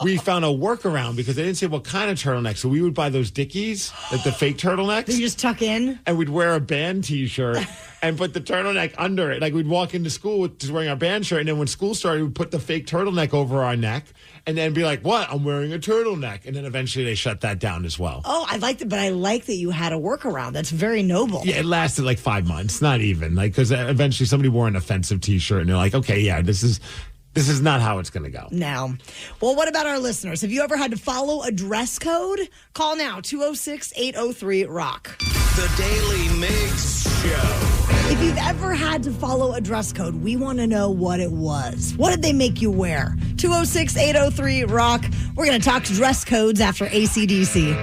we found a workaround because they didn't say what kind of turtleneck. So we would buy those Dickies, like the fake turtlenecks. That you just tuck in? And we'd wear a band T-shirt and put the turtleneck under it. Like we'd walk into school just wearing our band shirt. And then when school started, we'd put the fake turtleneck over our neck and then be like, what? I'm wearing a turtleneck. And then eventually they shut that down as well. Oh, I liked it, but I like that you had a workaround. That's very noble. Yeah, it lasted like 5 months. Not even. Because eventually somebody wore an offensive T-shirt and they're like, okay, yeah, this is not how it's going to go. No. Well, what about our listeners? Have you ever had to follow a dress code? Call now, 206-803-ROCK. The Daily Migs Show. If you've ever had to follow a dress code, we want to know what it was. What did they make you wear? 206-803-ROCK. We're going to talk dress codes after AC/DC.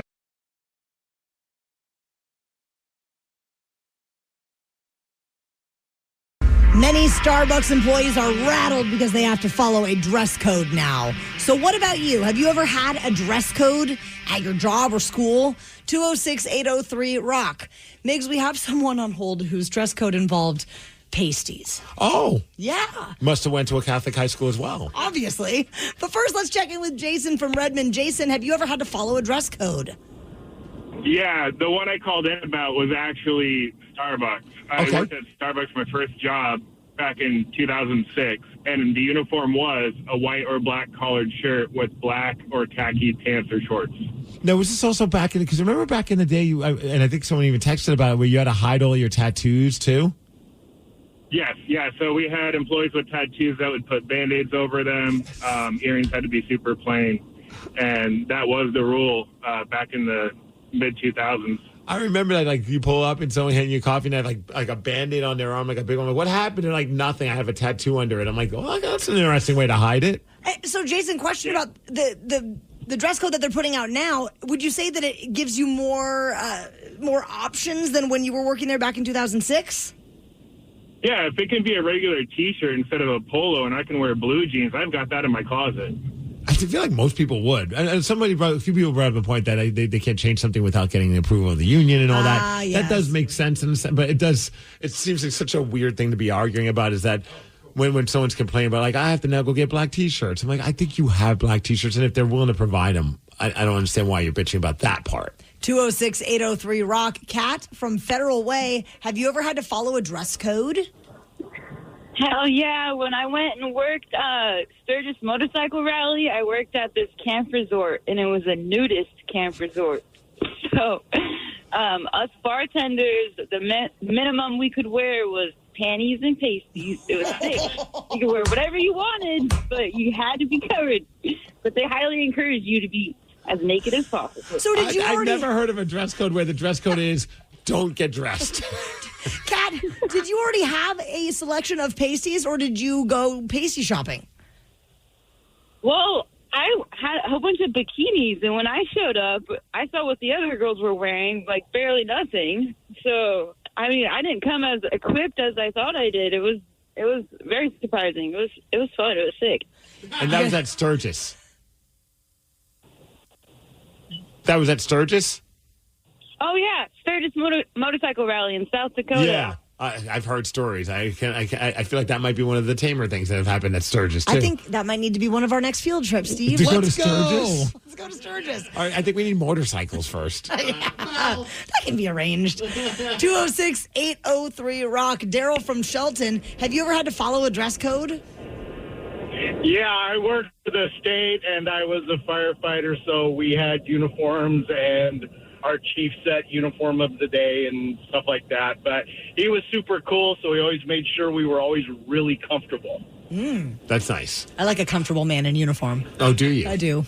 Many Starbucks employees are rattled because they have to follow a dress code now. So what about you? Have you ever had a dress code at your job or school? 206-803-ROCK. Migs, we have someone on hold whose dress code involved pasties. Oh. Yeah. Must have went to a Catholic high school as well. Obviously. But first, let's check in with Jason from Redmond. Jason, have you ever had to follow a dress code? Yeah, the one I called in about was actually Starbucks. I worked at Starbucks my first job back in 2006, and the uniform was a white or black collared shirt with black or khaki pants or shorts. Now, was this also back in, because remember back in the day, and I think someone even texted about it, where you had to hide all your tattoos too? Yes, yeah. So we had employees with tattoos that would put Band-Aids over them. Earrings had to be super plain. And that was the rule back in the mid-2000s. I remember that, like, you pull up and someone handing you coffee and they had like a Band-Aid on their arm, like a big one. Like, what happened? They're like, nothing. I have a tattoo under it. I'm like, oh, that's an interesting way to hide it. So, Jason, question about the dress code that they're putting out now. Would you say that it gives you more options than when you were working there back in 2006? Yeah, if it can be a regular T-shirt instead of a polo and I can wear blue jeans, I've got that in my closet. I feel like most people would. And a few people brought up a point that they can't change something without getting the approval of the union and all that. Yes. That does make sense, but it seems like such a weird thing to be arguing about, is that when someone's complaining about, like, I have to now go get black T-shirts. I'm like, I think you have black T-shirts, and if they're willing to provide them, I don't understand why you're bitching about that part. 206-803-ROCK. Kat from Federal Way, have you ever had to follow a dress code? Hell yeah. When I went and worked Sturgis Motorcycle Rally, I worked at this camp resort, and it was a nudist camp resort. So us bartenders, the minimum we could wear was panties and pasties. It was sick. You could wear whatever you wanted, but you had to be covered. But they highly encouraged you to be as naked as possible. So did you I've never heard of a dress code where the dress code is don't get dressed. Kat, did you already have a selection of pasties, or did you go pasty shopping? Well, I had a whole bunch of bikinis, and when I showed up, I saw what the other girls were wearing, like barely nothing. So, I mean, I didn't come as equipped as I thought I did. It was very surprising. It was fun. It was sick. And that was at Sturgis. That was at Sturgis? Oh, yeah. Sturgis Motorcycle Rally in South Dakota. Yeah. I've heard stories. I feel like that might be one of the tamer things that have happened at Sturgis, too. I think that might need to be one of our next field trips, Steve. Let's go. Let's go to Sturgis. All right, I think we need motorcycles first. That can be arranged. 206-803-ROCK. Daryl from Shelton, have you ever had to follow a dress code? Yeah, I worked for the state, and I was a firefighter, so we had uniforms, and our chief set uniform of the day and stuff like that. But he was super cool, so he always made sure we were always really comfortable. That's nice. I like a comfortable man in uniform. Oh, do you? I do.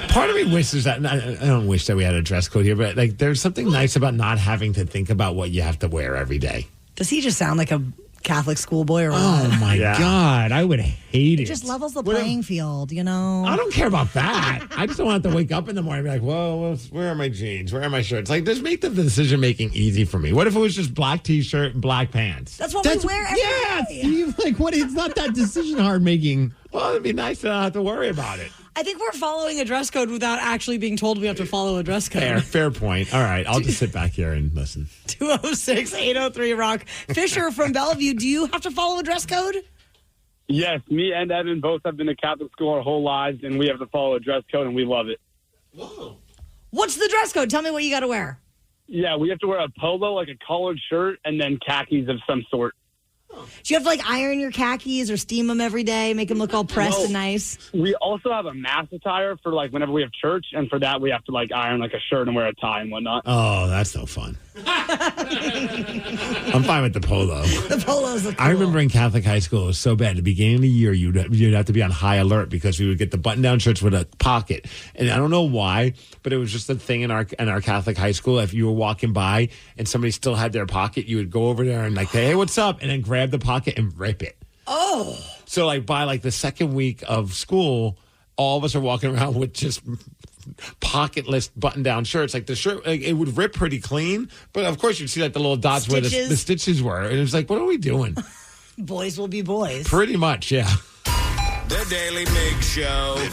Part of me wishes that, I don't wish that we had a dress code here, but like there's something nice about not having to think about what you have to wear every day. Does he just sound like a Catholic schoolboy or Oh what? my God, I would hate It it. just levels the playing field, you know? I don't care about that. I just don't want to wake up in the morning and be like, whoa, where are my jeans? Where are my shirts? Like, just make the decision making easy for me. What if it was just black T-shirt and black pants? That's what we wear every day. Steve, like, what? It's not that decision hard making. Well, it'd be nice to not have to worry about it. I think we're following a dress code without actually being told we have to follow a dress code. Fair point. All right, I'll just sit back here and listen. 206-803-ROCK. Fisher from Bellevue, do you have to follow a dress code? Yes, me and Evan both have been to Catholic school our whole lives, and we have to follow a dress code, and we love it. Whoa. What's the dress code? Tell me what you got to wear. Yeah, we have to wear a polo, like a collared shirt, and then khakis of some sort. Do you have to, like, iron your khakis or steam them every day, make them look all pressed and nice? We also have a mass attire for, like, whenever we have church, and for that we have to, like, iron, like, a shirt and wear a tie and whatnot. Oh, that's no fun. I'm fine with the polo. The polos look cool. I remember in Catholic high school, it was so bad. At the beginning of the year, you'd have to be on high alert because we would get the button-down shirts with a pocket. And I don't know why, but it was just a thing in our Catholic high school. If you were walking by and somebody still had their pocket, you would go over there and like, hey, what's up? And then grab the pocket and rip it. Oh. So like by like the second week of school, all of us are walking around with just pocketless button-down shirts. Like the shirt, like, it would rip pretty clean, but of course you'd see like the little dots where the stitches were, and it was like, what are we doing? Boys will be boys. Pretty much, yeah. The Daily Migs Show. The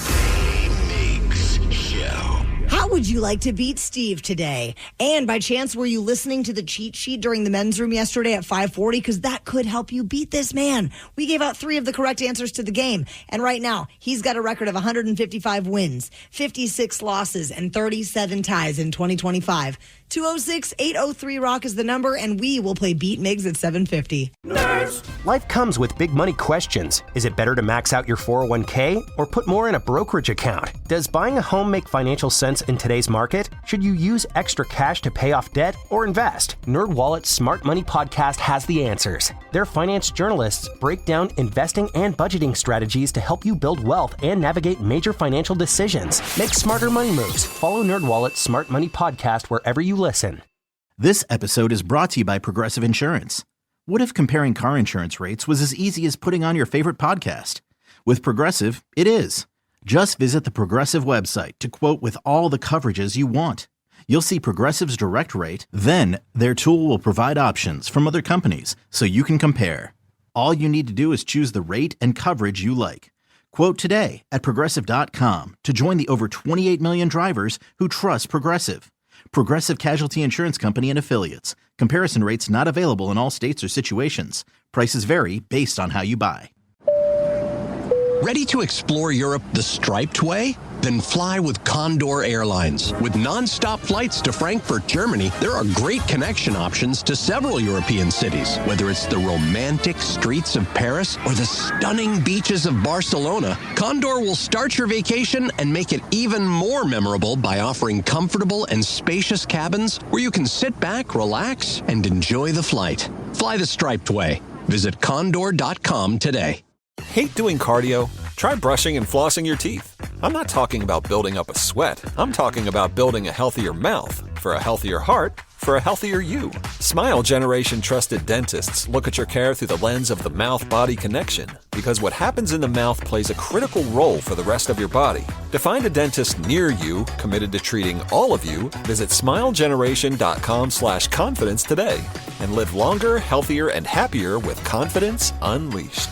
Daily Migs Show. How would you like to beat Steve today? And by chance, were you listening to the cheat sheet during the men's room yesterday at 5:40? Because that could help you beat this man. We gave out 3 of the correct answers to the game. And right now, he's got a record of 155 wins, 56 losses, and 37 ties in 2025. 206-803-ROCK is the number, and we will play Beat Migs at 7:50. Life comes with big money questions. Is it better to max out your 401k or put more in a brokerage account? Does buying a home make financial sense in today's market? Should you use extra cash to pay off debt or invest? NerdWallet's Smart Money Podcast has the answers. Their finance journalists break down investing and budgeting strategies to help you build wealth and navigate major financial decisions. Make smarter money moves. Follow NerdWallet's Smart Money Podcast wherever you listen. This episode is brought to you by Progressive Insurance. What if comparing car insurance rates was as easy as putting on your favorite podcast? With Progressive, it is. Just visit the Progressive website to quote with all the coverages you want. You'll see Progressive's direct rate, then their tool will provide options from other companies so you can compare. All you need to do is choose the rate and coverage you like. Quote today at Progressive.com to join the over 28 million drivers who trust Progressive. Progressive Casualty Insurance Company and Affiliates. Comparison rates not available in all states or situations. Prices vary based on how you buy. Ready to explore Europe the striped way? Then fly with Condor Airlines. With non-stop flights to Frankfurt, Germany, there are great connection options to several European cities. Whether it's the romantic streets of Paris or the stunning beaches of Barcelona, Condor will start your vacation and make it even more memorable by offering comfortable and spacious cabins where you can sit back, relax, and enjoy the flight. Fly the striped way. Visit condor.com today. Hate doing cardio? Try brushing and flossing your teeth. I'm not talking about building up a sweat. I'm talking about building a healthier mouth for a healthier heart for a healthier you. Smile Generation trusted dentists look at your care through the lens of the mouth-body connection, because what happens in the mouth plays a critical role for the rest of your body. To find a dentist near you committed to treating all of you, visit smilegeneration.com/confidence today and live longer, healthier, and happier with confidence unleashed.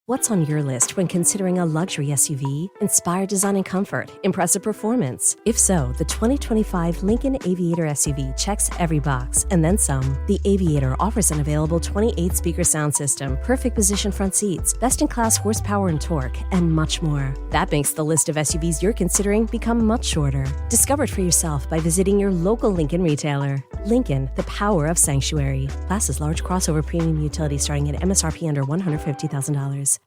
What's on your list when considering a luxury SUV? Inspired design and comfort, impressive performance. If so, the 2025 Lincoln Aviator SUV checks every box, and then some. The Aviator offers an available 28-speaker sound system, perfect position front seats, best-in-class horsepower and torque, and much more. That makes the list of SUVs you're considering become much shorter. Discover it for yourself by visiting your local Lincoln retailer. Lincoln, the power of sanctuary. Class is large crossover premium utility starting at MSRP under $150,000.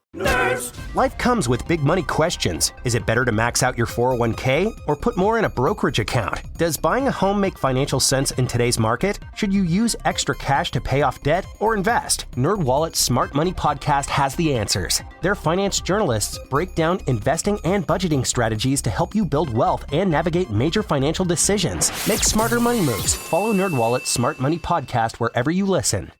Life comes with big money questions. Is it better to max out your 401k or put more in a brokerage account? Does buying a home make financial sense in today's market? Should you use extra cash to pay off debt or invest? NerdWallet's Smart Money Podcast has the answers. Their finance journalists break down investing and budgeting strategies to help you build wealth and navigate major financial decisions. Make smarter money moves. Follow NerdWallet's Smart Money Podcast wherever you listen.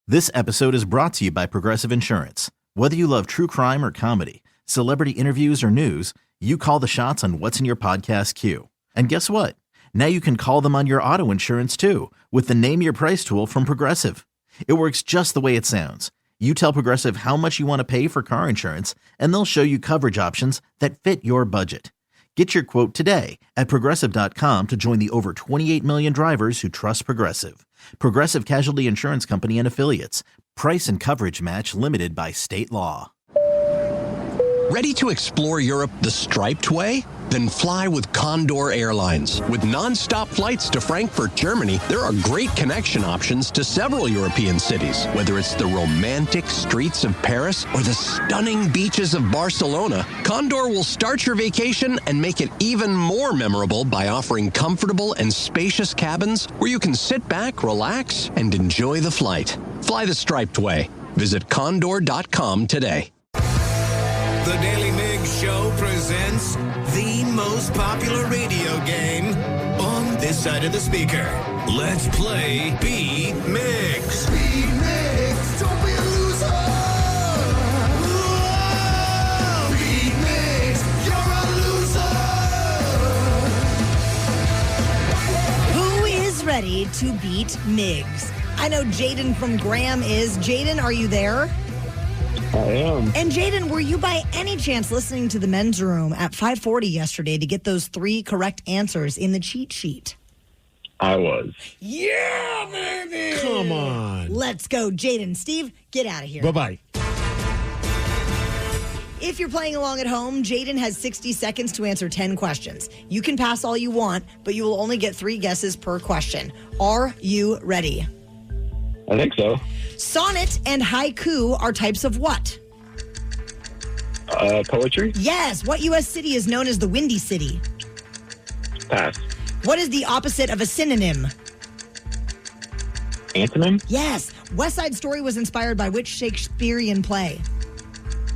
This episode is brought to you by Progressive Insurance. Whether you love true crime or comedy, celebrity interviews or news, you call the shots on what's in your podcast queue. And guess what? Now you can call them on your auto insurance too with the Name Your Price tool from Progressive. It works just the way it sounds. You tell Progressive how much you want to pay for car insurance, and they'll show you coverage options that fit your budget. Get your quote today at Progressive.com to join the over 28 million drivers who trust Progressive. Progressive Casualty Insurance Company and Affiliates. Price and coverage match limited by state law. Ready to explore Europe the striped way? Then fly with Condor Airlines. With non-stop flights to Frankfurt, Germany, there are great connection options to several European cities. Whether it's the romantic streets of Paris or the stunning beaches of Barcelona, Condor will start your vacation and make it even more memorable by offering comfortable and spacious cabins where you can sit back, relax, and enjoy the flight. Fly the striped way. Visit condor.com today. The Daily Migs Show presents the most popular radio game on this side of the speaker. Let's play Beat Migs. Beat Migs, don't be a loser. Whoa! Beat Migs, you're a loser. Who is ready to beat Migs? I know Jaden from Graham is. Jaden, are you there? I am. And Jaden, were you by any chance listening to the men's room at 5:40 yesterday to get those 3 correct answers in the cheat sheet? I was. Yeah, baby! Come on. Let's go, Jaden. Steve, get out of here. Bye-bye. If you're playing along at home, Jaden has 60 seconds to answer 10 questions. You can pass all you want, but you will only get 3 guesses per question. Are you ready? I think so. Sonnet and haiku are types of what? Poetry? Yes. What U.S. city is known as the Windy City? Pass. What is the opposite of a synonym? Antonym? Yes. West Side Story was inspired by which Shakespearean play?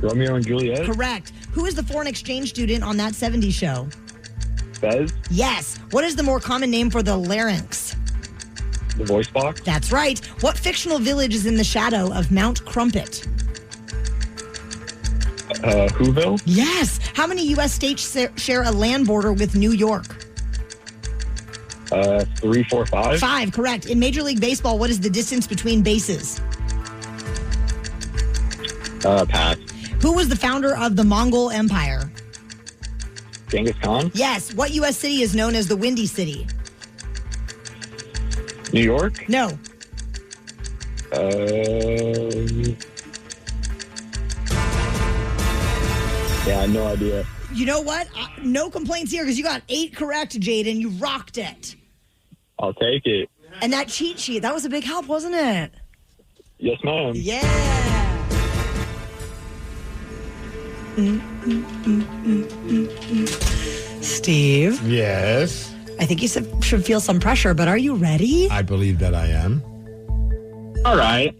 Romeo and Juliet? Correct. Who is the foreign exchange student on That 70s Show? Fez? Yes. What is the more common name for the larynx? The voice box? That's right. What fictional village is in the shadow of Mount Crumpet? Whoville? Yes. How many U.S. states share a land border with New York? 3, 4, 5? 5, correct. In Major League Baseball, what is the distance between bases? Pass. Who was the founder of the Mongol Empire? Genghis Khan? Yes. What U.S. city is known as the Windy City? New York? No. Yeah, no idea. You know what? No complaints here because you got 8 correct, Jaden. You rocked it. I'll take it. And that cheat sheet, that was a big help, wasn't it? Yes, ma'am. Yeah. Steve? Yes? I think you should feel some pressure, but are you ready? I believe that I am. All right.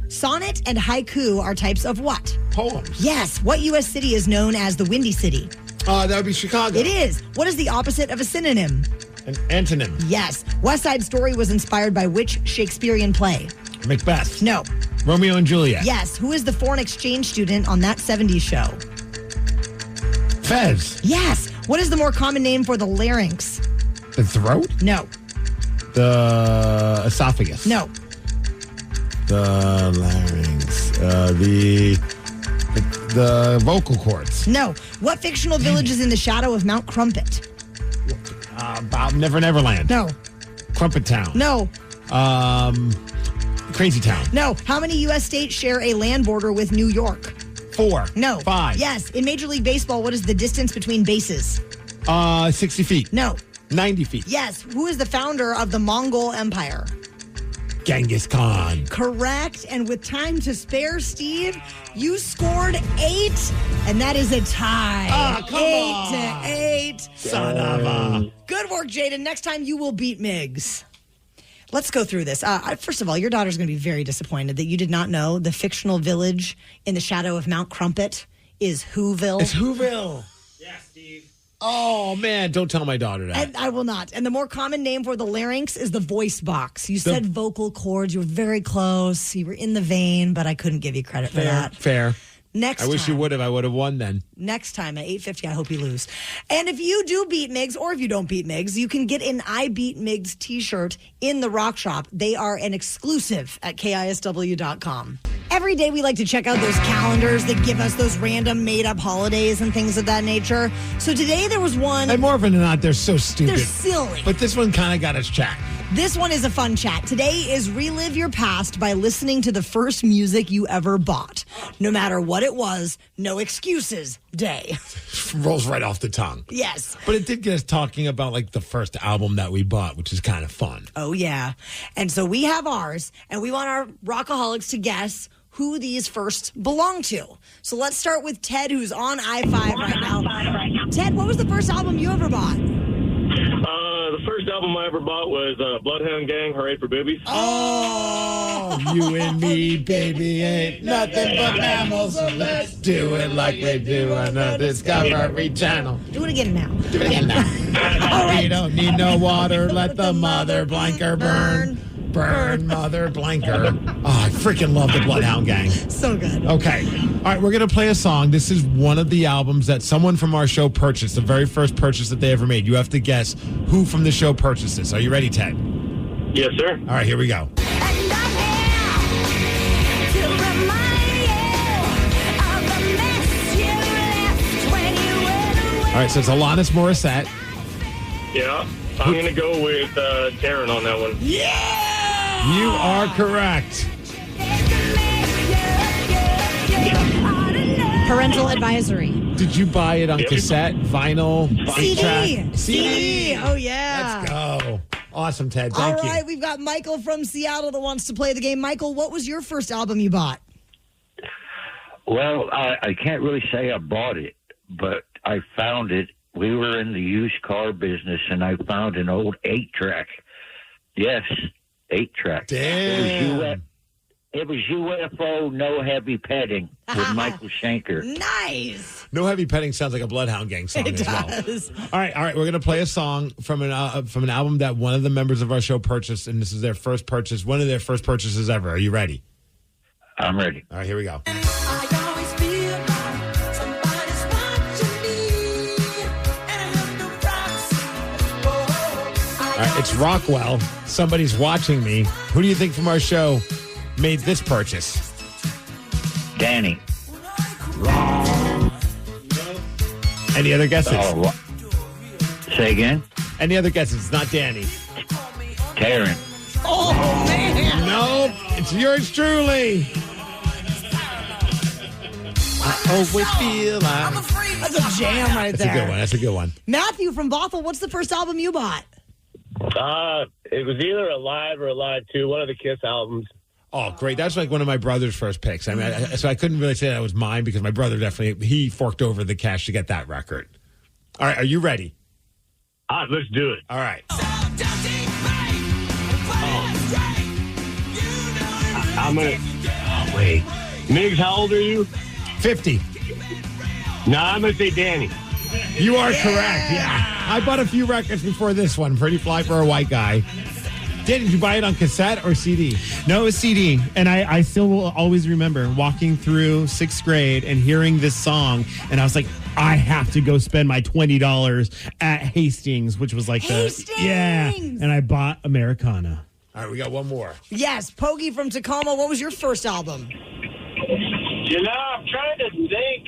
Sonnet and haiku are types of what? Poems. Yes. What U.S. city is known as the Windy City? That would be Chicago. It is. What is the opposite of a synonym? An antonym. Yes. West Side Story was inspired by which Shakespearean play? Macbeth. No. Romeo and Juliet. Yes. Who is the foreign exchange student on That 70s Show? Fez. Yes. What is the more common name for the larynx? The throat? No. The esophagus? No. The larynx. The vocal cords? No. What fictional village is in the shadow of Mount Crumpet? Neverland? No. Crumpet Town? No. Crazy Town? No. How many U.S. states share a land border with New York? 4. No. 5. Yes. In Major League Baseball, what is the distance between bases? 60 feet. No. 90 feet. Yes. Who is the founder of the Mongol Empire? Genghis Khan. Correct. And with time to spare, Steve, you scored 8, and that is a tie. Come 8 on. to 8. Son of a. Good work, Jaden. Next time you will beat Migs. Let's go through this. First of all, your daughter's going to be very disappointed that you did not know the fictional village in the shadow of Mount Crumpet is Whoville. It's Whoville. Yeah, Steve. Oh, man. Don't tell my daughter that. And I will not. And the more common name for the larynx is the voice box. You said vocal cords. You were very close. You were in the vein, but I couldn't give you credit for that. Fair. Next I wish time. you would have. I would have won then. Next time at 8:50, I hope you lose. And if you do beat Migs, or if you don't beat Migs, you can get an I Beat Migs t-shirt in the Rock Shop. They are an exclusive at KISW.com. Every day we like to check out those calendars that give us those random made-up holidays and things of that nature. So today there was one. And more often than not, they're so stupid. They're silly. But this one kind of got us chat. This one is a fun chat. Today is Relive Your Past by listening to the first music you ever bought. No matter what it was, no excuses day. Rolls right off the tongue. Yes. But it did get us talking about like the first album that we bought, which is kind of fun. Oh, yeah. And so we have ours, and we want our rockaholics to guess who these first belong to. So let's start with Ted, who's on I-5 right now. Ted, what was the first album you ever bought? The first album I ever bought was Bloodhound Gang, Hooray for Boobies. Oh, you and me, baby, ain't nothing but mammals. So let's do it like we do on the Discovery Channel. Do it again now. Do it again now. We don't need no water. Let the mother blanker burn. Burn, mother blanker. Oh, I freaking love the Bloodhound Gang. So good. Okay. All right, we're going to play a song. This is one of the albums that someone from our show purchased, the very first purchase that they ever made. You have to guess who from the show purchased this. Are you ready, Ted? Yes, sir. All right, here we go. All right, so it's Alanis Morissette. Yeah. I'm going to go with Darren on that one. Yeah! You are correct. Parental advisory. Did you buy it on cassette, vinyl, CD? 8-track? CD. Oh, yeah. Let's go. Awesome, Ted. Thank you. All right, we've got Michael from Seattle that wants to play the game. Michael, what was your first album you bought? Well, I can't really say I bought it, but I found it. We were in the used car business, and I found an old 8-track. Yes, 8-track. Damn. It was UFO, No Heavy Petting with Michael Schenker. Nice. No Heavy Petting sounds like a Bloodhound Gang song It as does. well. All right. We're going to play a song from an album that one of the members of our show purchased, and this is their first purchase, one of their first purchases ever. Are you ready? I'm ready. All right, here we go. All right, it's Rockwell. Somebody's watching me. Who do you think from our show made this purchase? Danny. Any other guesses? Say again? Any other guesses? It's not Danny. Taryn. Oh, man. No, it's yours truly. I always feel like... That's a jam right there. That's a good one. Matthew from Bothell, what's the first album you bought? It was either Alive or Alive 2, one of the KISS albums. Oh, great. That's like one of my brother's first picks. I mean, so I couldn't really say that was mine because my brother he forked over the cash to get that record. All right, are you ready? Let's do it. All right. I'm going to... wait. Migs, how old are you? 50. No, I'm going to say Danny. You are correct, yeah. I bought a few records before this one. Pretty fly for a white guy. Danny, did you buy it on cassette or CD? No, it was CD. And I still will always remember walking through 6th grade and hearing this song. And I was like, I have to go spend my $20 at Hastings, which was like Yeah. And I bought Americana. All right, we got one more. Yes, Pogi from Tacoma. What was your first album? You know, I'm trying to think.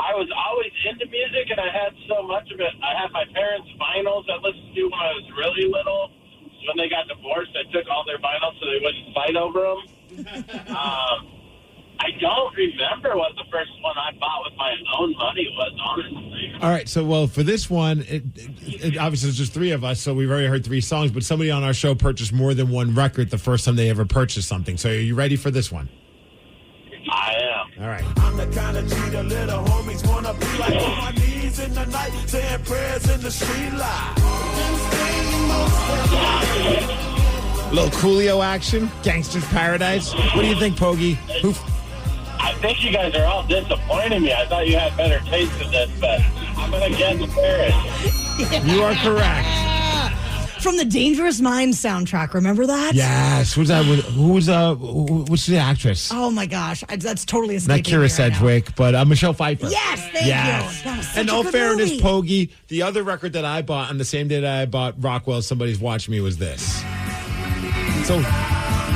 I was always into music, and I had so much of it. I had my parents' vinyls I listened to when I was really little. So when they got divorced, I took all their vinyls so they wouldn't fight over them. I don't remember what the first one I bought with my own money was, honestly. All right, so, for this one, it obviously there's just three of us, so we've already heard 3 songs, but somebody on our show purchased more than one record the first time they ever purchased something. So are you ready for this one? I am. All right. I'm the kind of cheater little homies wanna be like on my knees in the night, saying prayers in the street light. Little Coolio action, Gangster's Paradise. What do you think, Pogi? I think you guys are all disappointing me. I thought you had better taste in this, but I'm going to guess Paris. You are correct. From the Dangerous Minds soundtrack. Remember that? Yes. Who's that? What's the actress? Oh, my gosh. That's totally escaping Not Kira me Sedgwick, but Michelle Pfeiffer. Yes, thank you. That was such And a all good fairness, movie. Pogi, the other record that I bought on the same day that I bought Rockwell, Somebody's Watching Me, was this. So,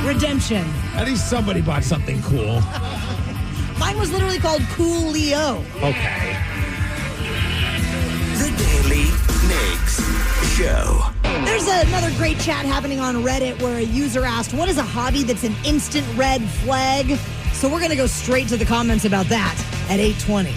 Redemption. At least somebody bought something cool. Mine was literally called Coolio. Okay. The Daily Migs Show. There's another great chat happening on Reddit where a user asked, what is a hobby that's an instant red flag? So we're going to go straight to the comments about that at 8:20.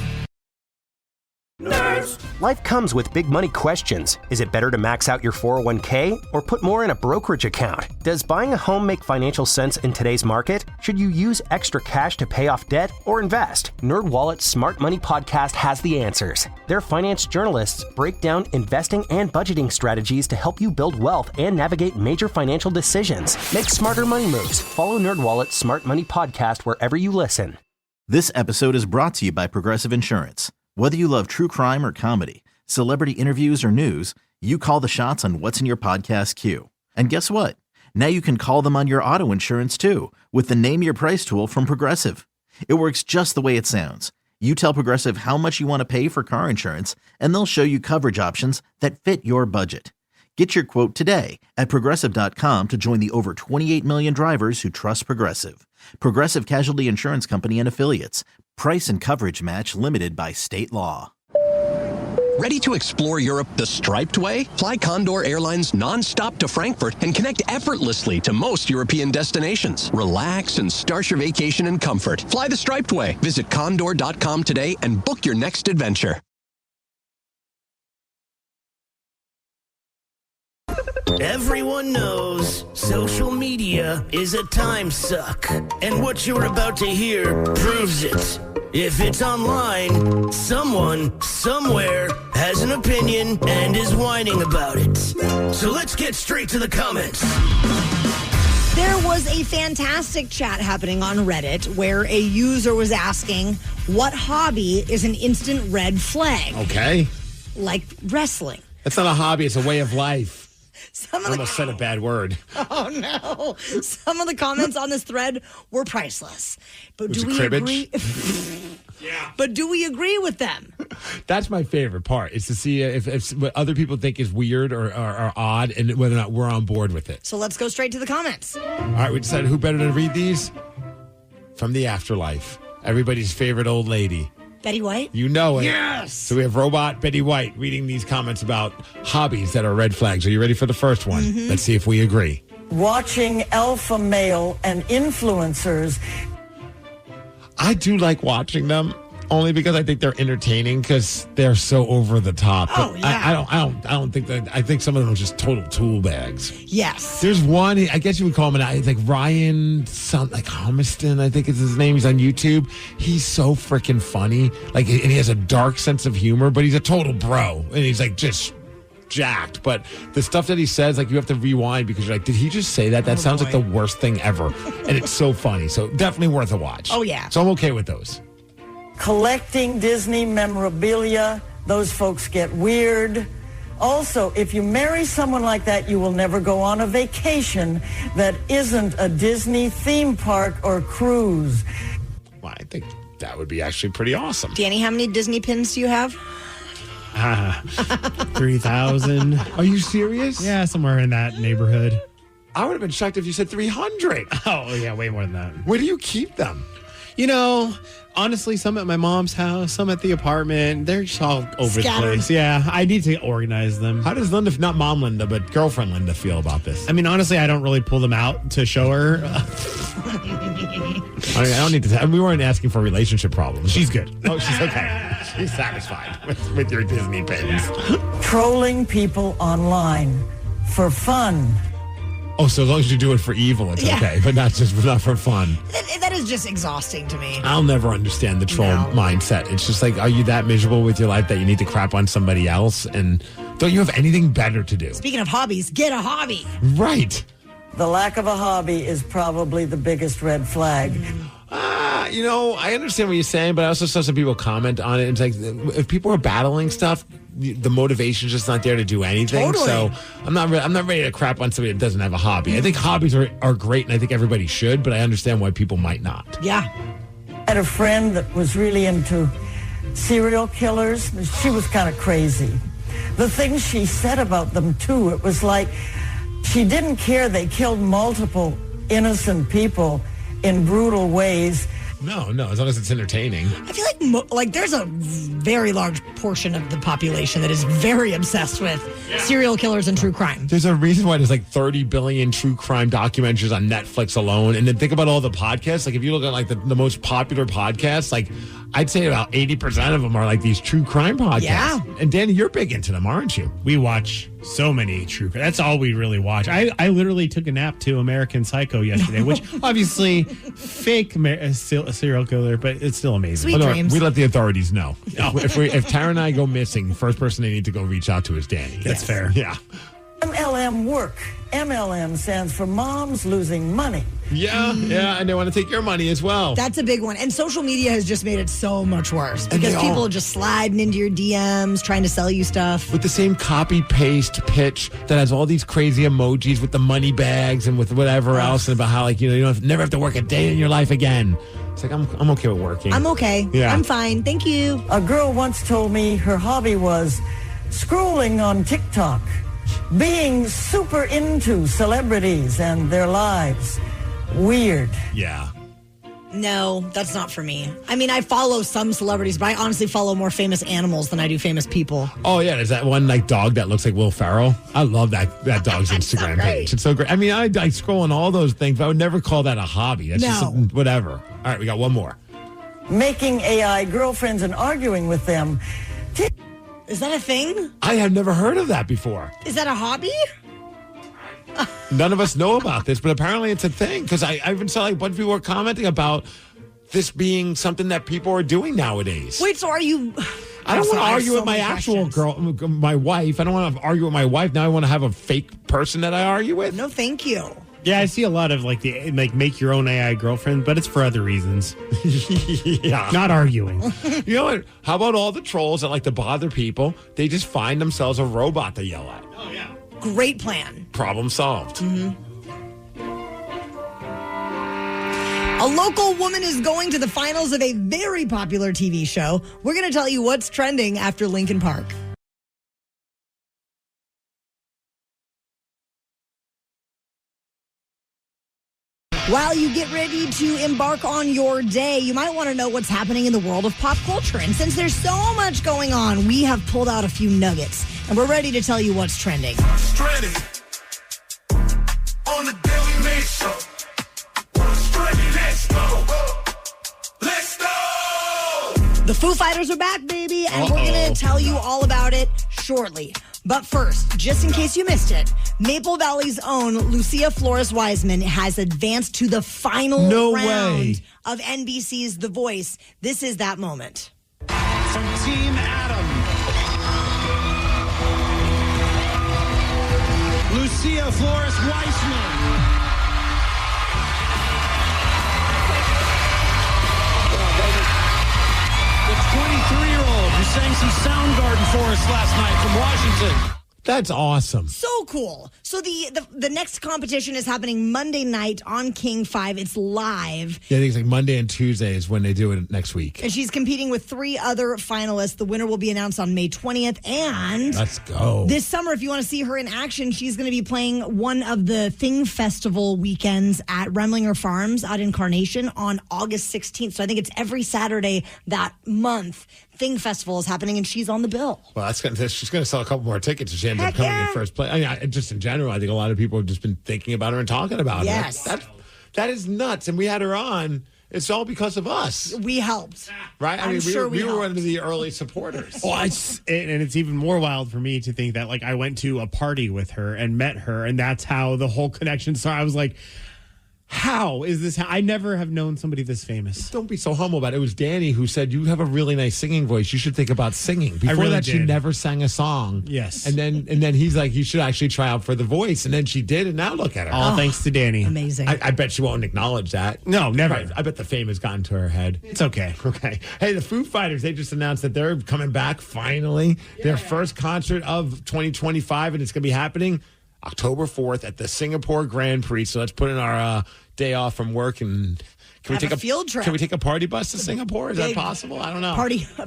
Nerds. Life comes with big money questions. Is it better to max out your 401k or put more in a brokerage account? Does buying a home make financial sense in today's market? Should you use extra cash to pay off debt or invest? NerdWallet's Smart Money podcast has the answers. Their finance journalists break down investing and budgeting strategies to help you build wealth and navigate major financial decisions. Make smarter money moves. Follow NerdWallet's Smart Money podcast wherever you listen. This episode is brought to you by Progressive Insurance. Whether you love true crime or comedy, celebrity interviews or news, you call the shots on what's in your podcast queue. And guess what? Now you can call them on your auto insurance too with the Name Your Price tool from Progressive. It works just the way it sounds. You tell Progressive how much you want to pay for car insurance, and they'll show you coverage options that fit your budget. Get your quote today at Progressive.com to join the over 28 million drivers who trust Progressive. Progressive Casualty Insurance Company and Affiliates. Price and coverage match limited by state law. Ready to explore Europe the striped way? Fly Condor Airlines non-stop to Frankfurt and connect effortlessly to most European destinations. Relax and start your vacation in comfort. Fly the striped way. Visit condor.com today and book your next adventure. Everyone knows social media is a time suck, and what you're about to hear proves it. If it's online, someone, somewhere, has an opinion and is whining about it. So let's get straight to the comments. There was a fantastic chat happening on Reddit where a user was asking, what hobby is an instant red flag? Okay. Like wrestling. That's not a hobby, it's a way of life. I almost said a bad word. Oh, no. Some of the comments on this thread were priceless. But do we agree? Yeah. But do we agree with them? That's my favorite part, is to see if what other people think is weird or odd and whether or not we're on board with it. So let's go straight to the comments. All right, we decided who better to read these? From the afterlife. Everybody's favorite old lady. Betty White? You know it. Yes! So we have Robot Betty White reading these comments about hobbies that are red flags. Are you ready for the first one? Mm-hmm. Let's see if we agree. Watching alpha male and influencers. I do like watching them, only because I think they're entertaining because they're so over the top. Oh, But yeah. I don't think that. I think some of them are just total tool bags. Yes. There's one, I guess you would call him it's like Ryan, like Humiston, I think is his name. He's on YouTube. He's so freaking funny. Like, and he has a dark sense of humor, but he's a total bro. And he's like just jacked. But the stuff that he says, like, you have to rewind because you're like, did he just say that? That sounds like the worst thing ever. And it's so funny. So definitely worth a watch. Oh, yeah. So I'm okay with those. Collecting Disney memorabilia. Those folks get weird. Also, if you marry someone like that, you will never go on a vacation that isn't a Disney theme park or cruise. Well, I think that would be actually pretty awesome. Danny, how many Disney pins do you have? 3,000. Are you serious? Yeah, somewhere in that neighborhood. I would have been shocked if you said 300. Oh, yeah, way more than that. Where do you keep them? You know, honestly, some at my mom's house, some at the apartment. They're just all over Scattered. the place. Yeah, I need to organize them. How does Linda, not mom Linda, but girlfriend Linda, feel about this? I mean, honestly, I don't really pull them out to show her. I don't need to. We weren't asking for relationship problems. She's good. Oh, she's okay. She's satisfied with your Disney pins. Trolling people online for fun. Oh, so as long as you do it for evil, it's Yeah. okay, but not for fun. That is just exhausting to me. I'll never understand the troll mindset. It's just like, are you that miserable with your life that you need to crap on somebody else? And don't you have anything better to do? Speaking of hobbies, get a hobby. Right. The lack of a hobby is probably the biggest red flag. You know, I understand what you're saying, but I also saw some people comment on it. It's like, if people are battling stuff, the motivation's just not there to do anything. Totally. So I'm not ready to crap on somebody that doesn't have a hobby. I think hobbies are great, and I think everybody should, but I understand why people might not. Yeah. I had a friend that was really into serial killers. She was kind of crazy. The things she said about them, too, it was like she didn't care they killed multiple innocent people in brutal ways. No, as long as it's entertaining. I feel like there's a very large portion of the population that is very obsessed with serial killers and true crime. There's a reason why there's like 30 billion true crime documentaries on Netflix alone. And then think about all the podcasts. Like if you look at like the most popular podcasts, like I'd say about 80% of them are like these true crime podcasts. Yeah. And Danny, you're big into them, aren't you? We watch so many true crime. That's all we really watch. I literally took a nap to American Psycho yesterday, which obviously fake serial killer, but it's still amazing. Sweet dreams. We let the authorities know. If Tara and I go missing, the first person they need to go reach out to is Danny. That's fair. Yeah. MLM work. MLM stands for Moms Losing Money. Yeah, and they want to take your money as well. That's a big one. And social media has just made it so much worse And because they people all- are just sliding into your DMs, trying to sell you stuff. With the same copy-paste pitch that has all these crazy emojis with the money bags and with whatever else, and about how, like, you never have to work a day in your life again. It's like, I'm okay with working. I'm okay. Yeah. I'm fine. Thank you. A girl once told me her hobby was scrolling on TikTok, being super into celebrities and their lives. Weird. Yeah. No, that's not for me. I mean, I follow some celebrities, but I honestly follow more famous animals than I do famous people. Oh, yeah. There's that one dog that looks like Will Ferrell. I love that dog's Instagram page. It's so great. I mean, I scroll on all those things, but I would never call that a hobby. That's just something, whatever. All right, we got one more. Making AI girlfriends and arguing with them. Is that a thing? I have never heard of that before. Is that a hobby? None of us know about this, but apparently it's a thing because I even saw a bunch of people were commenting about this being something that people are doing nowadays. Wait, so are you... I don't want to argue with my actual girl, my wife. I don't want to argue with my wife. Now I want to have a fake person that I argue with. No, thank you. Yeah, I see a lot of make your own AI girlfriend, but it's for other reasons. Yeah. Not arguing. You know what? How about all the trolls that like to bother people? They just find themselves a robot to yell at. Oh, yeah. Great plan. Problem solved. Mm-hmm. A local woman is going to the finals of a very popular TV show. We're going to tell you what's trending after Linkin Park. While you get ready to embark on your day, you might want to know what's happening in the world of pop culture. And since there's so much going on, we have pulled out a few nuggets. And we're ready to tell you what's trending. Trending on the Daily Migs Show. What's trending? Let's go. Let's go. The Foo Fighters are back, baby, and we're going to tell you all about it shortly. But first, just in case you missed it, Maple Valley's own Lucia Flores-Wiseman has advanced to the final round of NBC's The Voice. This is that moment. From Team Adam, Lucia Flores-Wiseman. The 23-year-old who sang some Soundgarden for us last night from Washington. That's awesome. So cool. So the next competition is happening Monday night on King 5. It's live. Yeah, I think it's like Monday and Tuesday is when they do it next week. And she's competing with 3 other finalists. The winner will be announced on May 20th. And let's go. This summer, if you want to see her in action, she's going to be playing one of the Thing Festival weekends at Remlinger Farms out in Carnation on August 16th. So I think it's every Saturday that month. Thing Festival is happening, and she's on the bill. Well, she's going to sell a couple more tickets if she ends up coming in first place. I mean, just in general, I think a lot of people have just been thinking about her and talking about her. That is nuts. And we had her on. It's all because of us. We helped. Right? I'm sure we were one of the early supporters. Well, and it's even more wild for me to think that, I went to a party with her and met her, and that's how the whole connection started. I was like, how is this? I never have known somebody this famous. Don't be so humble about it. It was Danny who said, you have a really nice singing voice. You should think about singing. Before really that, did. she never sang a song. Yes. And then he's like, you should actually try out for The Voice. And then she did, and now look at her. All thanks to Danny. Amazing. I bet she won't acknowledge that. No, never. Right. I bet the fame has gotten to her head. It's okay. Okay. Hey, the Foo Fighters, they just announced that they're coming back finally. Yeah. Their first concert of 2025, and it's going to be happening October 4th at the Singapore Grand Prix. So let's put in our day off from work and can we take a field trip? Can we take a party bus to Singapore? Is that possible? I don't know.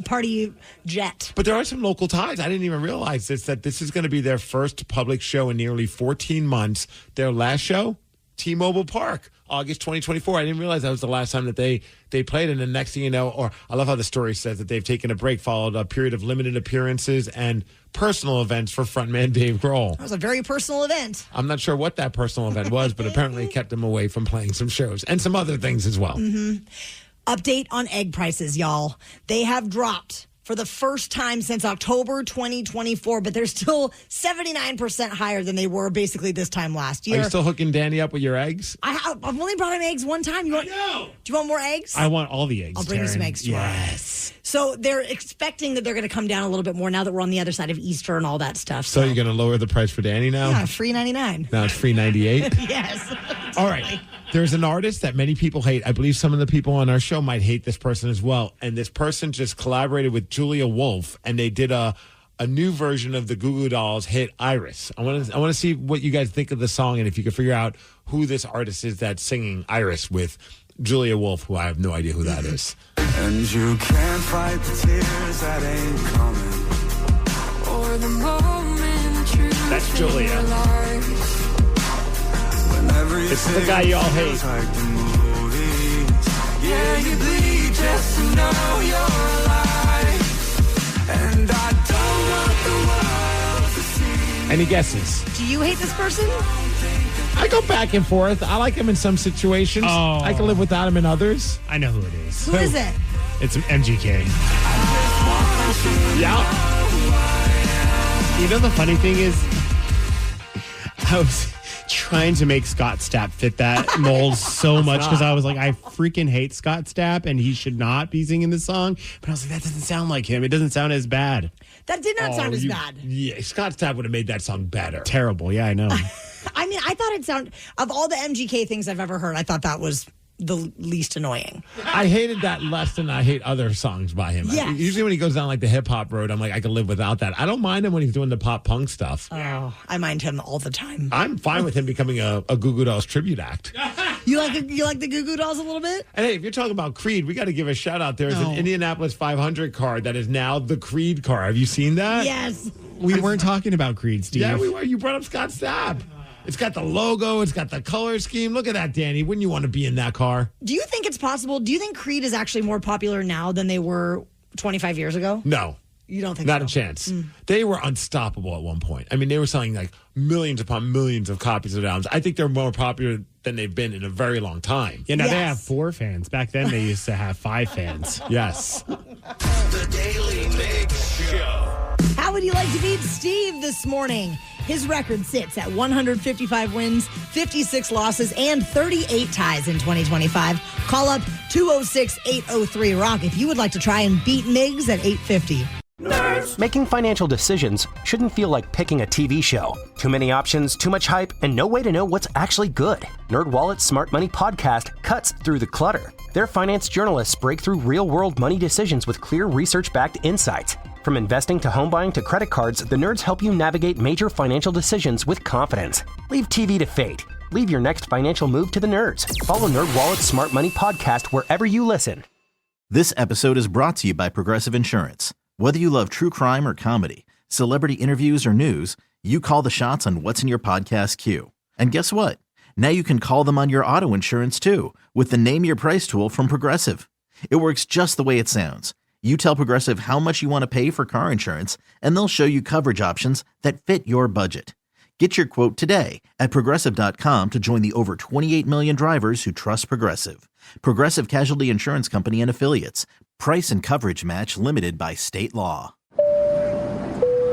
Party jet. But there are some local ties. I didn't even realize that this is going to be their first public show in nearly 14 months. Their last show, T-Mobile Park, August 2024. I didn't realize that was the last time that they played. And the next thing you know, or I love how the story says that they've taken a break, followed a period of limited appearances and personal events for frontman Dave Grohl. That was a very personal event. I'm not sure what that personal event was, but apparently it kept him away from playing some shows and some other things as well. Mm-hmm. Update on egg prices, y'all. They have dropped for the first time since October 2024, but they're still 79% higher than they were basically this time last year. Are you still hooking Danny up with your eggs? I've only brought him eggs one time. Do you want more eggs? I want all the eggs. I'll bring you some eggs tomorrow. Yes. So they're expecting that they're going to come down a little bit more now that we're on the other side of Easter and all that stuff. So you're going to lower the price for Danny now? Yeah, free $99. Now it's free $98? Yes. All right. There's an artist that many people hate. I believe some of the people on our show might hate this person as well. And this person just collaborated with Julia Wolf, and they did a new version of the Goo Goo Dolls hit Iris. I want to see what you guys think of the song, and if you can figure out who this artist is that's singing Iris with Julia Wolf, who I have no idea who that is. And you can't fight the tears that ain't coming. Or the moment you That's Julia. This is the guy you all hate. like the movies. Yeah, you bleed just to know you're alive. And I don't want the world to see. Any guesses? Do you hate this person? I go back and forth. I like him in some situations. Oh. I can live without him in others. I know who it is. Who is it? It's MGK. Yeah. You know, the funny thing is, I was trying to make Scott Stapp fit that mold so much because I was like, I freaking hate Scott Stapp and he should not be singing this song. But I was like, that doesn't sound like him. It doesn't sound as bad. That did not sound as bad. Yeah, Scott Stapp would have made that song better. Terrible. Yeah, I know. I mean, I thought it sounded, of all the MGK things I've ever heard, I thought that was the least annoying. I hated that less than I hate other songs by him. Yes. Usually when he goes down like the hip hop road, I'm like, I can live without that. I don't mind him when he's doing the pop punk stuff. Oh, I mind him all the time. I'm fine with him becoming a Goo Goo Dolls tribute act. You like the Goo Goo Dolls a little bit? And hey, if you're talking about Creed, we got to give a shout out. There's an Indianapolis 500 card that is now the Creed car. Have you seen that? Yes. We weren't talking about Creed, Steve. Yeah, we were. You brought up Scott Stapp. It's got the logo. It's got the color scheme. Look at that, Danny. Wouldn't you want to be in that car? Do you think it's possible? Do you think Creed is actually more popular now than they were 25 years ago? No. You don't think Not so? a chance. They were unstoppable at one point. I mean, they were selling like millions upon millions of copies of albums. I think they're more popular than they've been in a very long time. Yeah, now they have 4 fans. Back then, they used to have 5 fans. Yes. The Daily Migs Show. How would you like to beat Steve this morning? His record sits at 155 wins, 56 losses, and 38 ties in 2025. Call up 206-803-ROCK if you would like to try and beat Migs at 850. Making financial decisions shouldn't feel like picking a TV show. Too many options, too much hype, and no way to know what's actually good. NerdWallet's Smart Money Podcast cuts through the clutter. Their finance journalists break through real-world money decisions with clear research-backed insights. From investing to home buying to credit cards, the nerds help you navigate major financial decisions with confidence. Leave TV to fate. Leave your next financial move to the nerds. Follow NerdWallet's Smart Money Podcast wherever you listen. This episode is brought to you by Progressive Insurance. Whether you love true crime or comedy, celebrity interviews or news, you call the shots on what's in your podcast queue. And guess what? Now you can call them on your auto insurance too with the Name Your Price tool from Progressive. It works just the way it sounds. You tell Progressive how much you want to pay for car insurance, and they'll show you coverage options that fit your budget. Get your quote today at Progressive.com to join the over 28 million drivers who trust Progressive. Progressive Casualty Insurance Company and Affiliates. Price and coverage match limited by state law.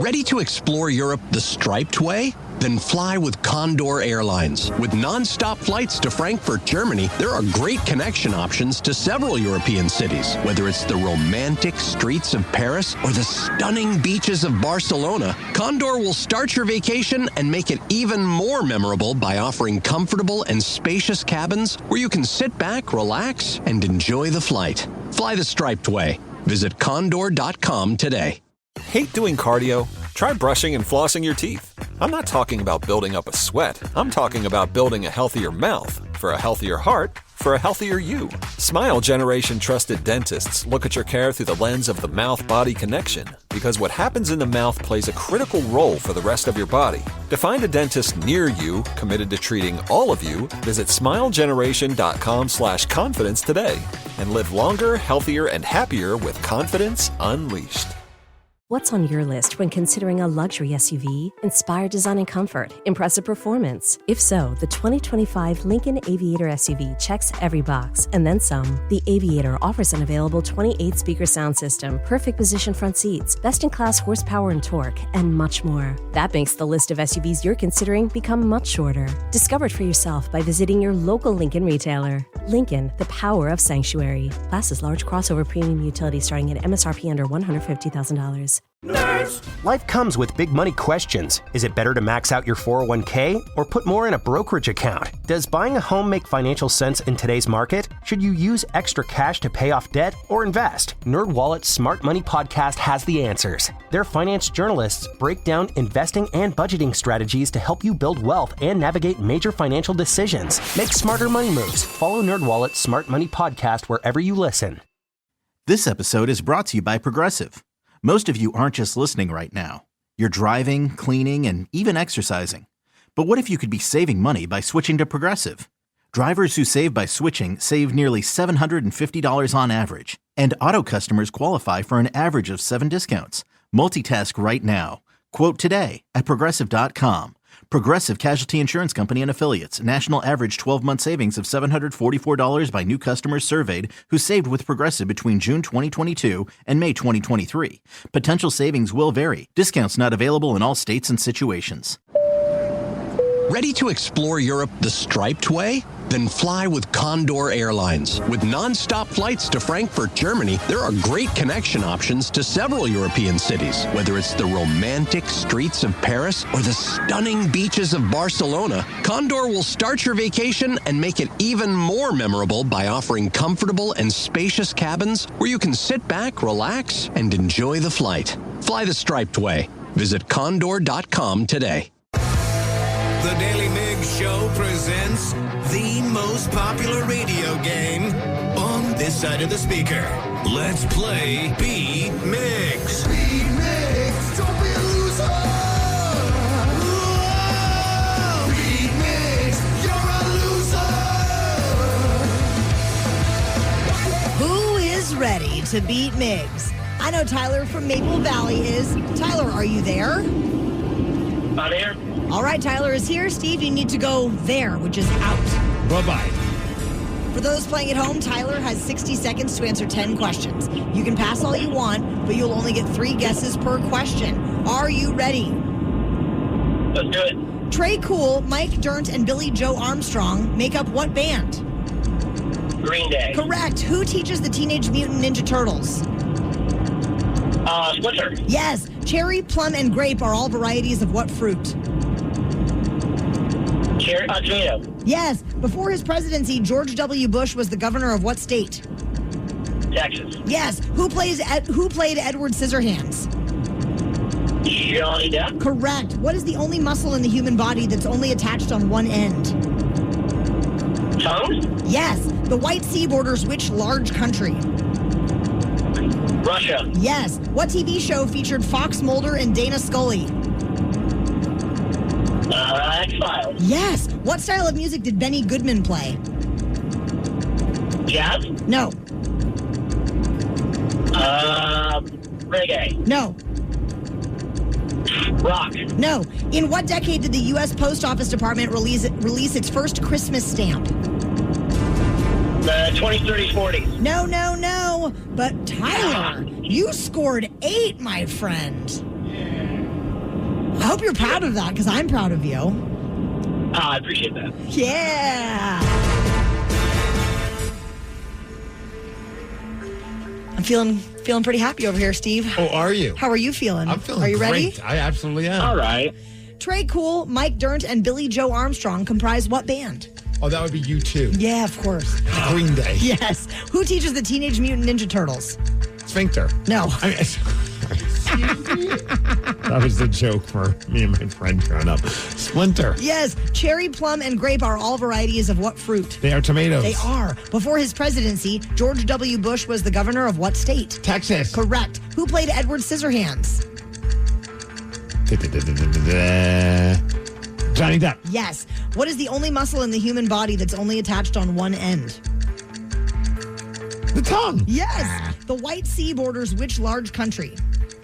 Ready to explore Europe the striped way? Then fly with Condor Airlines. With non-stop flights to Frankfurt, Germany, there are great connection options to several European cities. Whether it's the romantic streets of Paris or the stunning beaches of Barcelona, Condor will start your vacation and make it even more memorable by offering comfortable and spacious cabins where you can sit back, relax, and enjoy the flight. Fly the striped way. Visit condor.com today. Hate doing cardio? Try brushing and flossing your teeth. I'm not talking about building up a sweat. I'm talking about building a healthier mouth. For a healthier heart, for a healthier you. Smile Generation trusted dentists look at your care through the lens of the mouth-body connection, because what happens in the mouth plays a critical role for the rest of your body. To find a dentist near you committed to treating all of you, visit smilegeneration.com/confidence today and live longer, healthier, and happier with confidence unleashed. What's on your list when considering a luxury SUV? Inspired design and comfort, impressive performance. If so, the 2025 Lincoln Aviator SUV checks every box, and then some. The Aviator offers an available 28-speaker sound system, perfect position front seats, best-in-class horsepower and torque, and much more. That makes the list of SUVs you're considering become much shorter. Discover it for yourself by visiting your local Lincoln retailer. Lincoln, the power of sanctuary. Class is large crossover premium utility starting at MSRP under $150,000. Life comes with big money questions. Is it better to max out your 401k or put more in a brokerage account? Does buying a home make financial sense in today's market? Should you use extra cash to pay off debt or invest? NerdWallet's Smart Money Podcast has the answers. Their finance journalists break down investing and budgeting strategies to help you build wealth and navigate major financial decisions. Make smarter money moves. Follow NerdWallet's Smart Money Podcast wherever you listen. This episode is brought to you by Progressive. Most of you aren't just listening right now. You're driving, cleaning, and even exercising. But what if you could be saving money by switching to Progressive? Drivers who save by switching save nearly $750 on average. And Auto customers qualify for an average of 7 discounts. Multitask right now. Quote today at Progressive.com. Progressive Casualty Insurance Company and Affiliates. National average 12-month savings of $744 by new customers surveyed who saved with Progressive between June 2022 and May 2023. Potential savings will vary. Discounts not available in all states and situations. Ready to explore Europe the striped way? Then fly with Condor Airlines. With non-stop flights to Frankfurt, Germany, there are great connection options to several European cities. Whether it's the romantic streets of Paris or the stunning beaches of Barcelona, Condor will start your vacation and make it even more memorable by offering comfortable and spacious cabins where you can sit back, relax, and enjoy the flight. Fly the striped way. Visit condor.com today. The Daily Migs Show presents the most popular radio game on this side of the speaker. Let's play Beat Migs. Beat Migs, don't be a loser. Whoa! Beat Migs, you're a loser. Who is ready to beat Migs? I know Tyler from Maple Valley is. Tyler, are you there? I'm here. All right, Tyler is here. Steve, you need to go there, which is out. Bye-bye. For those playing at home, Tyler has 60 seconds to answer 10 questions. You can pass all you want, but you'll only get 3 guesses per question. Are you ready? Let's do it. Trey Cool, Mike Dirnt, and Billy Joe Armstrong make up what band? Green Day. Correct. Who teaches the Teenage Mutant Ninja Turtles? Splinter. Yes. Cherry, plum, and grape are all varieties of what fruit? Tomato. Yes. Before his presidency, George W. Bush was the governor of what state? Texas. Yes. Who played Edward Scissorhands? Johnny Depp. Correct. What is the only muscle in the human body that's only attached on one end? Tongue? Yes. The White Sea borders which large country? Russia. Yes. What TV show featured Fox Mulder and Dana Scully? X-Files. Yes. What style of music did Benny Goodman play? Jazz? No. Reggae. No. Rock. No. In what decade did the U.S. Post Office Department release its first Christmas stamp? The 20s, 30s, 40s. No. But Tyler, you scored 8, my friend. I hope you're proud of that, because I'm proud of you. I appreciate that. Yeah. I'm feeling pretty happy over here, Steve. Oh, are you? How are you feeling? I'm feeling Are you ready? great. I absolutely am. All right. Trey Cool, Mike Dirnt, and Billy Joe Armstrong comprise what band? Oh, that would be you too. Yeah, of course. Green Day. Yes. Who teaches the Teenage Mutant Ninja Turtles? Sphincter. No. That was the joke for me and my friend growing up. Splinter. Yes. Cherry, plum, and grape are all varieties of what fruit? They are tomatoes. They are. Before his presidency, George W. Bush was the governor of what state? Texas. Correct. Who played Edward Scissorhands? Johnny Depp. Yes. What is the only muscle in the human body that's only attached on one end? The tongue. Yes. The White Sea borders which large country?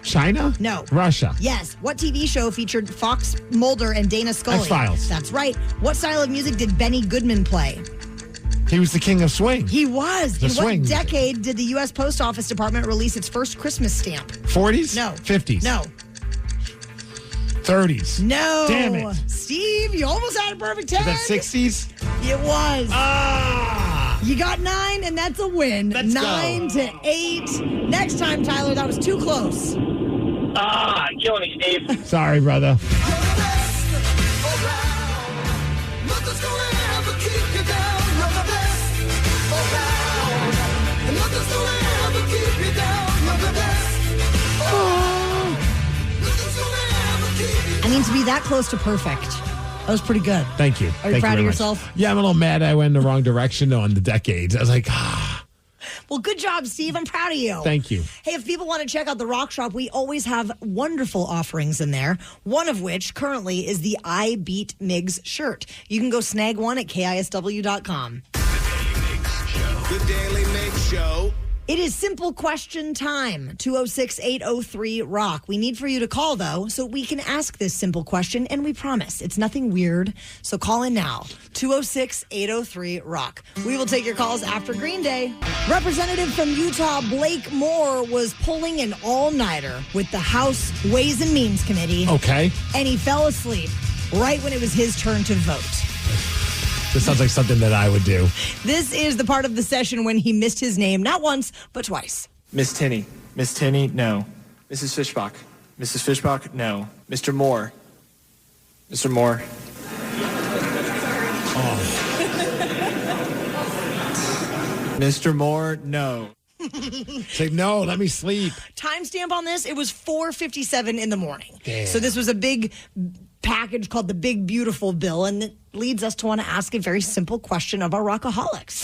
China? No. Russia. Yes. What TV show featured Fox Mulder and Dana Scully? X-Files. That's right. What style of music did Benny Goodman play? He was the king of swing. He was. The In swing what music. decade did the U.S. Post Office Department release its first Christmas stamp? 40s? No. 50s? No. 30s? No. Damn it. Steve, you almost had a perfect 10. Is that 60s? It was. Ah! You got 9, and that's a win. Let's 9 to 8. Next time, Tyler, that was too close. Killing me, Steve. Sorry, brother. I mean, to be that close to perfect, that was pretty good. Thank you. Are you Thank proud of very much. yourself? Yeah, I'm a little mad I went in the wrong direction on the decades. I was like, Well, good job, Steve. I'm proud of you. Thank you. Hey, if people want to check out the Rock Shop, we always have wonderful offerings in there. One of which currently is the I Beat Migs shirt. You can go snag one at KISW.com. The Daily Migs Show. It is simple question time. 206-803-ROCK. We need for you to call, though, so we can ask this simple question, and we promise it's nothing weird. So call in now. 206-803-ROCK. We will take your calls after Green Day. Representative from Utah, Blake Moore, was pulling an all-nighter with the House Ways and Means Committee. Okay. And he fell asleep right when it was his turn to vote. This sounds like something that I would do. This is the part of the session when he missed his name, not once, but twice. Miss Tinney. Miss Tinney, no. Mrs. Fishbach. Mrs. Fishbach, no. Mr. Moore. Mr. Moore. Mr. Moore, no. Say, no, let me sleep. Timestamp on this, it was 4:57 in the morning. Damn. So this was a big package called the Big Beautiful Bill, and it leads us to want to ask a very simple question of our rockaholics.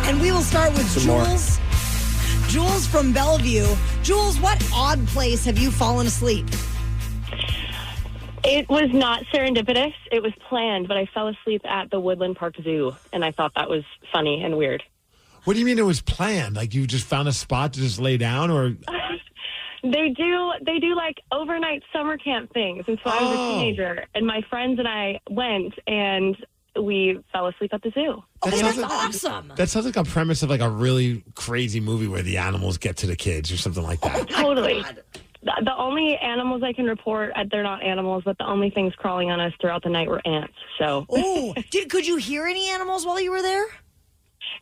And we will start with Jules. Jules from Bellevue. Jules, what odd place have you fallen asleep? It was not serendipitous. It was planned, but I fell asleep at the Woodland Park Zoo, and I thought that was funny and weird. What do you mean it was planned? Like you just found a spot to just lay down, or? They do like overnight summer camp things. And so I was a teenager, and my friends and I went, and we fell asleep at the zoo. That's awesome. That sounds like a premise of like a really crazy movie where the animals get to the kids or something like that. Totally. The only animals I can report, they're not animals, but the only things crawling on us throughout the night were ants. So, could you hear any animals while you were there?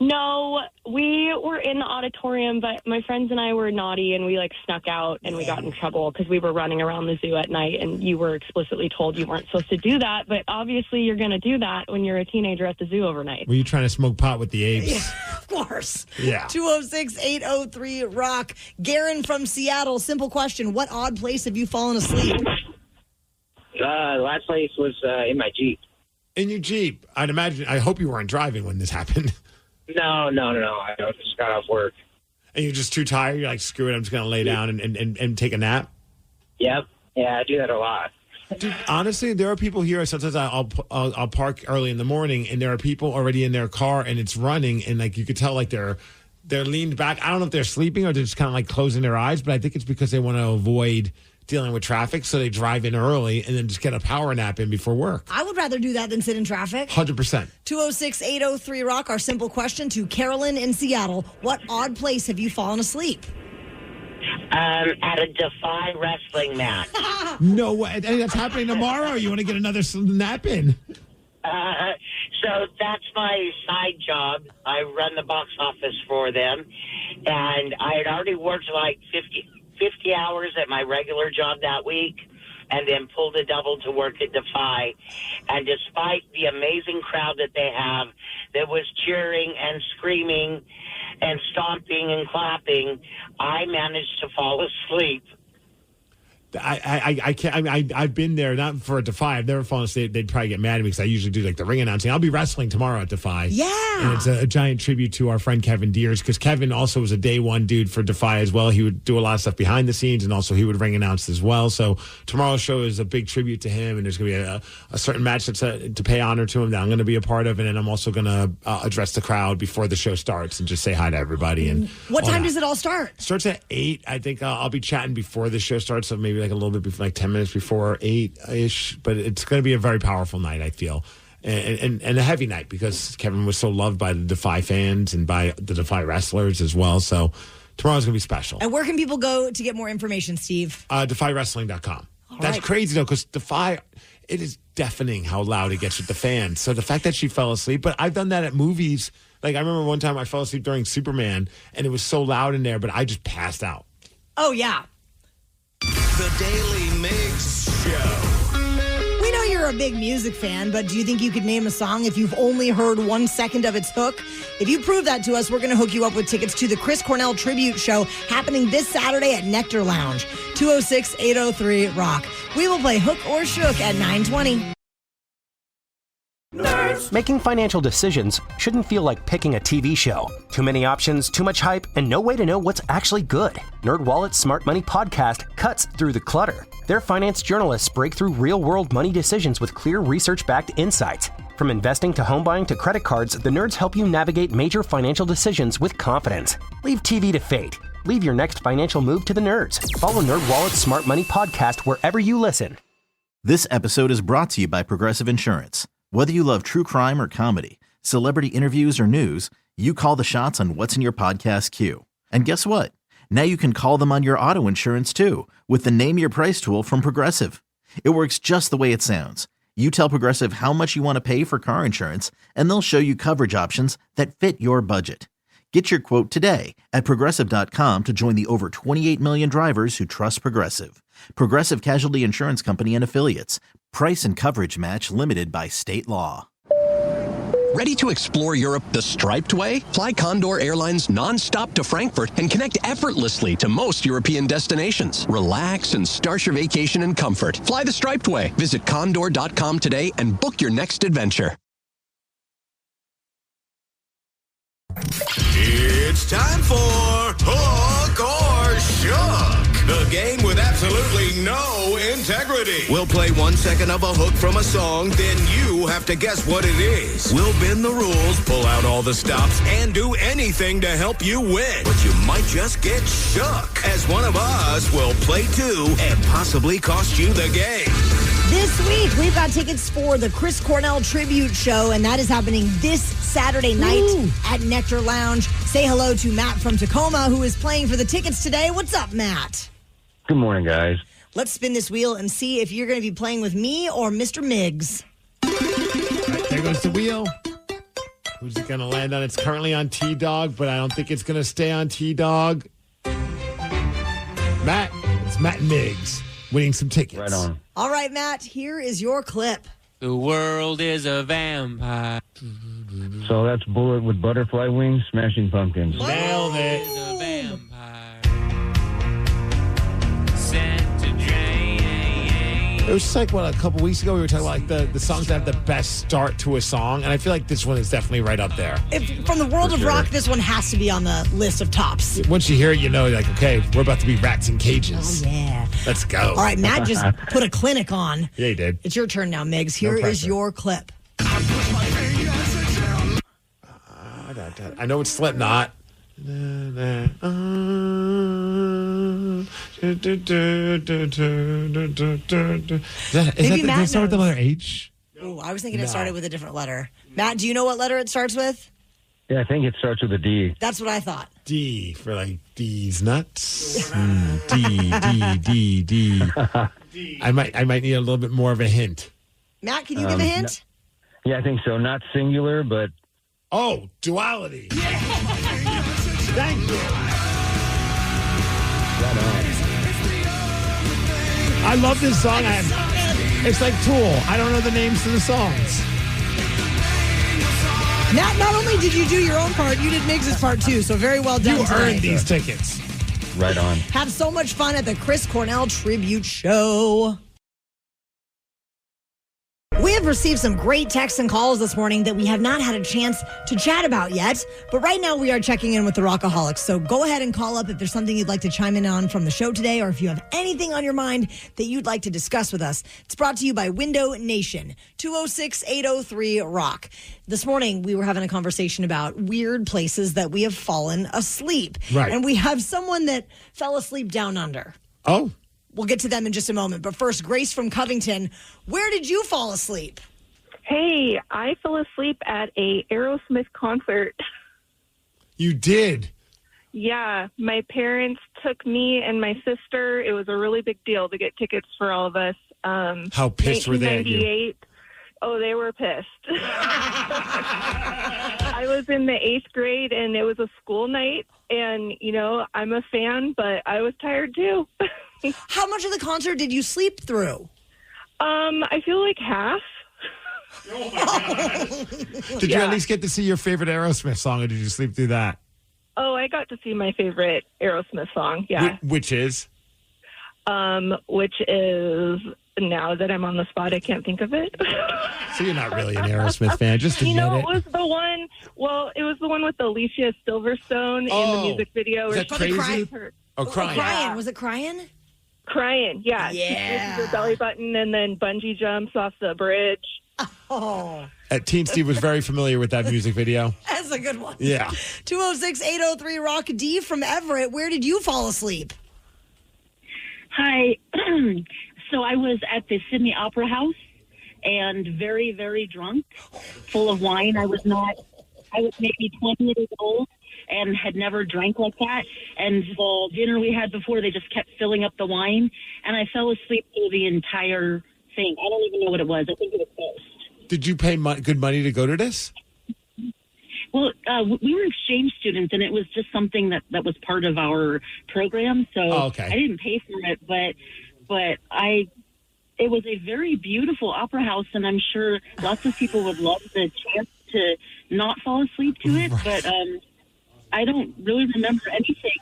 No, we were in the auditorium, but my friends and I were naughty, and we snuck out, and we got in trouble because we were running around the zoo at night, and you were explicitly told you weren't supposed to do that. But obviously, you're going to do that when you're a teenager at the zoo overnight. Were you trying to smoke pot with the apes? Yeah, of course. Yeah. 206-803-ROCK. Garen from Seattle. Simple question: what odd place have you fallen asleep? Last place was in my Jeep. In your Jeep? I hope you weren't driving when this happened. No. I just got off work. And you're just too tired? You're like, screw it, I'm just going to lay down and take a nap? Yep. Yeah, I do that a lot. Dude, honestly, there are people here. Sometimes I'll park early in the morning, and there are people already in their car, and it's running, and you could tell they're leaned back. I don't know if they're sleeping or they're just kind of closing their eyes, but I think it's because they want to avoid dealing with traffic, so they drive in early and then just get a power nap in before work. I would rather do that than sit in traffic. 100%. 206-803-ROCK. Our simple question to Carolyn in Seattle: what odd place have you fallen asleep? At a Defy wrestling match. No way. And that's happening tomorrow. You want to get another nap in? So that's my side job. I run the box office for them. And I had already worked 50 hours at my regular job that week, and then pulled a double to work at Defy. And despite the amazing crowd that they have that was cheering and screaming and stomping and clapping, I managed to fall asleep. I can't. I mean, I've been there, not for a Defy. I've never fallen asleep. They'd probably get mad at me because I usually do the ring announcing. I'll be wrestling tomorrow at Defy. Yeah. And it's a giant tribute to our friend Kevin Deers, because Kevin also was a day one dude for Defy as well. He would do a lot of stuff behind the scenes, and also he would ring announce as well. So tomorrow's show is a big tribute to him, and there's going to be a certain match that's to pay honor to him that I'm going to be a part of, and then I'm also going to address the crowd before the show starts and just say hi to everybody. And what time does it all start? Starts at 8. I think I'll be chatting before the show starts, so maybe a little bit before, 10 minutes before 8-ish. But it's going to be a very powerful night, I feel. And a heavy night, because Kevin was so loved by the Defy fans and by the Defy wrestlers as well. So tomorrow's going to be special. And where can people go to get more information, Steve? DefyWrestling.com. That's right. crazy, though, because Defy, it is deafening how loud it gets with the fans. So the fact that she fell asleep, but I've done that at movies. I remember one time I fell asleep during Superman, and it was so loud in there, but I just passed out. Oh, yeah. The Daily Migs Show. We know you're you're a big music fan, but do you think you could name a song if you've only heard 1 second of its hook? If you prove that to us, we're going to hook you up with tickets to the Chris Cornell Tribute Show happening this Saturday at Nectar Lounge, 206-803-ROCK. We will play Hook or Shook at 9:20. Making financial decisions shouldn't feel like picking a TV show. Too many options, too much hype, and no way to know what's actually good. NerdWallet's Smart Money Podcast cuts through the clutter. Their finance journalists break through real-world money decisions with clear research-backed insights. From investing to home buying to credit cards, the nerds help you navigate major financial decisions with confidence. Leave TV to fate. Leave your next financial move to the nerds. Follow NerdWallet's Smart Money Podcast wherever you listen. This episode is brought to you by Progressive Insurance. Whether you love true crime or comedy, celebrity interviews or news, you call the shots on what's in your podcast queue. And guess what? Now you can call them on your auto insurance too with the Name Your Price tool from Progressive. It works just the way it sounds. You tell Progressive how much you want to pay for car insurance, and they'll show you coverage options that fit your budget. Get your quote today at Progressive.com to join the over 28 million drivers who trust Progressive. Progressive Casualty Insurance Company and Affiliates. Price and coverage match limited by state law. Ready to explore Europe the striped way? Fly Condor Airlines non-stop to Frankfurt and connect effortlessly to most European destinations. Relax and start your vacation in comfort. Fly the striped way. Visit condor.com today and book your next adventure. It's time for Hook or Shook, the game with absolutely no integrity. We'll play 1 second of a hook from a song, then you have to guess what it is. We'll bend the rules, pull out all the stops, and do anything to help you win. But you might just get shook, as one of us will play too and possibly cost you the game. This week, we've got tickets for the Chris Cornell Tribute Show, and that is happening this Saturday night at Nectar Lounge. Say hello to Matt from Tacoma, who is playing for the tickets today. What's up, Matt? Good morning, guys. Let's spin this wheel and see if you're going to be playing with me or Mr. Migs. Right, there goes the wheel. Who's it going to land on? It's currently on T-Dog, but I don't think it's going to stay on T-Dog. Matt, it's Matt and Migs winning some tickets. Right on. All right, Matt, here is your clip. The world is a vampire. So that's Bullet with Butterfly Wings, Smashing Pumpkins. Nailed it. A vampire. Sent to drain. It was just like, a couple weeks ago we were talking about like the songs that have the best start to a song, and I feel like this one is definitely right up there. From the world of rock, this one has to be on the list of tops. Once you hear it, you know, like, okay, we're about to be rats in cages. Oh, yeah. Let's go. All right, Matt just put a clinic on. Yeah, he did. It's your turn now, Migs. Here is your clip. I know it's Slipknot. Is that start with the letter H? Ooh, I was thinking it started with a different letter. Matt, do you know what letter it starts with? Yeah, I think it starts with a D. That's what I thought. D for like D's nuts. D. I might need a little bit more of a hint. Matt, can you give a hint? Yeah, I think so. Not singular, but... Oh, duality. Thank you. I love this song. It's like Tool. I don't know the names to the songs. Matt, not only did you do your own part, you did Migs' part too, so very well done. You earned these tickets. Right on. Have so much fun at the Chris Cornell Tribute Show. We have received some great texts and calls this morning that we have not had a chance to chat about yet. But right now we are checking in with the Rockaholics. So go ahead and call up if there's something you'd like to chime in on from the show today, or if you have anything on your mind that you'd like to discuss with us. It's brought to you by Window Nation, 206-803-ROCK. This morning we were having a conversation about weird places that we have fallen asleep. Right. And we have someone that fell asleep down under. Oh. We'll get to them in just a moment. But first, Grace from Covington, where did you fall asleep? Hey, I fell asleep at a Aerosmith concert. You did? Yeah, my parents took me and my sister. It was a really big deal to get tickets for all of us. How pissed were they at you? Oh, they were pissed. I was in the 8th grade, and it was a school night. And, you know, I'm a fan, but I was tired too. How much of the concert did you sleep through? I feel like half. Did you at least get to see your favorite Aerosmith song, or did you sleep through that? Oh, I got to see my favorite Aerosmith song. Yeah. Which is? Which is, now that I'm on the spot, I can't think of it. So you're not really an Aerosmith fan, just admit it was the one. Well, it was the one with Alicia Silverstone in the music video. Is that Crazy? Oh, Crying. Crying. Was it Crying? Crying, yeah. Yeah. She raises her belly button and then bungee jumps off the bridge. Oh. Teen Steve was very familiar with that music video. That's a good one. Yeah. 206-803-ROCK. D from Everett. Where did you fall asleep? Hi. So I was at the Sydney Opera House and very, very drunk, full of wine. I was maybe 20 years old and had never drank like that. And the dinner we had before, they just kept filling up the wine. And I fell asleep through the entire thing. I don't even know what it was. I think it was Ghost. Did you pay good money to go to this? Well, we were exchange students, and it was just something that was part of our program. So I didn't pay for it, but it was a very beautiful opera house, and I'm sure lots of people would love the chance to not fall asleep to it. But I don't really remember anything.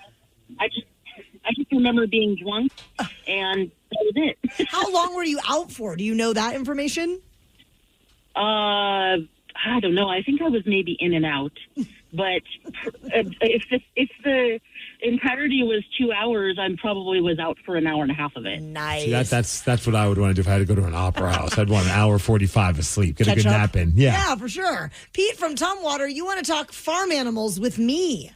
I just remember being drunk, and that was it. How long were you out for? Do you know that information? I don't know. I think I was maybe in and out. But if the entirety was 2 hours, I probably was out for an hour and a half of it. Nice. See, that's what I would want to do if I had to go to an opera house. I'd want an hour 45 of sleep. Get a good nap in. Yeah, for sure. Pete from Tumwater, you want to talk farm animals with me?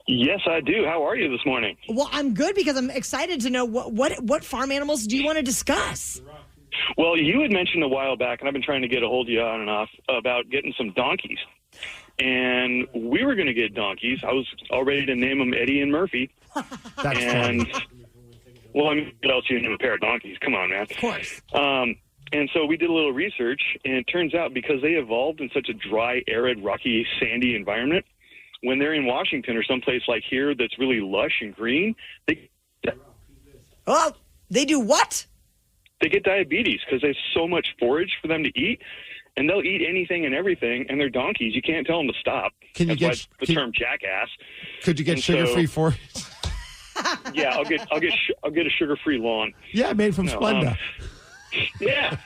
Yes, I do. How are you this morning? Well, I'm good because I'm excited to know what farm animals do you want to discuss? Well, you had mentioned a while back, and I've been trying to get a hold of you on and off, about getting some donkeys. And we were going to get donkeys. I was all ready to name them Eddie and Murphy. That's funny. Well, I mean, what else you name a pair of donkeys? Come on, man. Of course. And so we did a little research, and it turns out because they evolved in such a dry, arid, rocky, sandy environment, when they're in Washington or someplace like here that's really lush and green, they do what? They get diabetes because there's so much forage for them to eat, and they'll eat anything and everything, and they're donkeys. You can't tell them to stop. That's why the term jackass. Could you get sugar-free forage? Yeah, I'll get a sugar-free lawn. Yeah, made from Splenda. Yeah.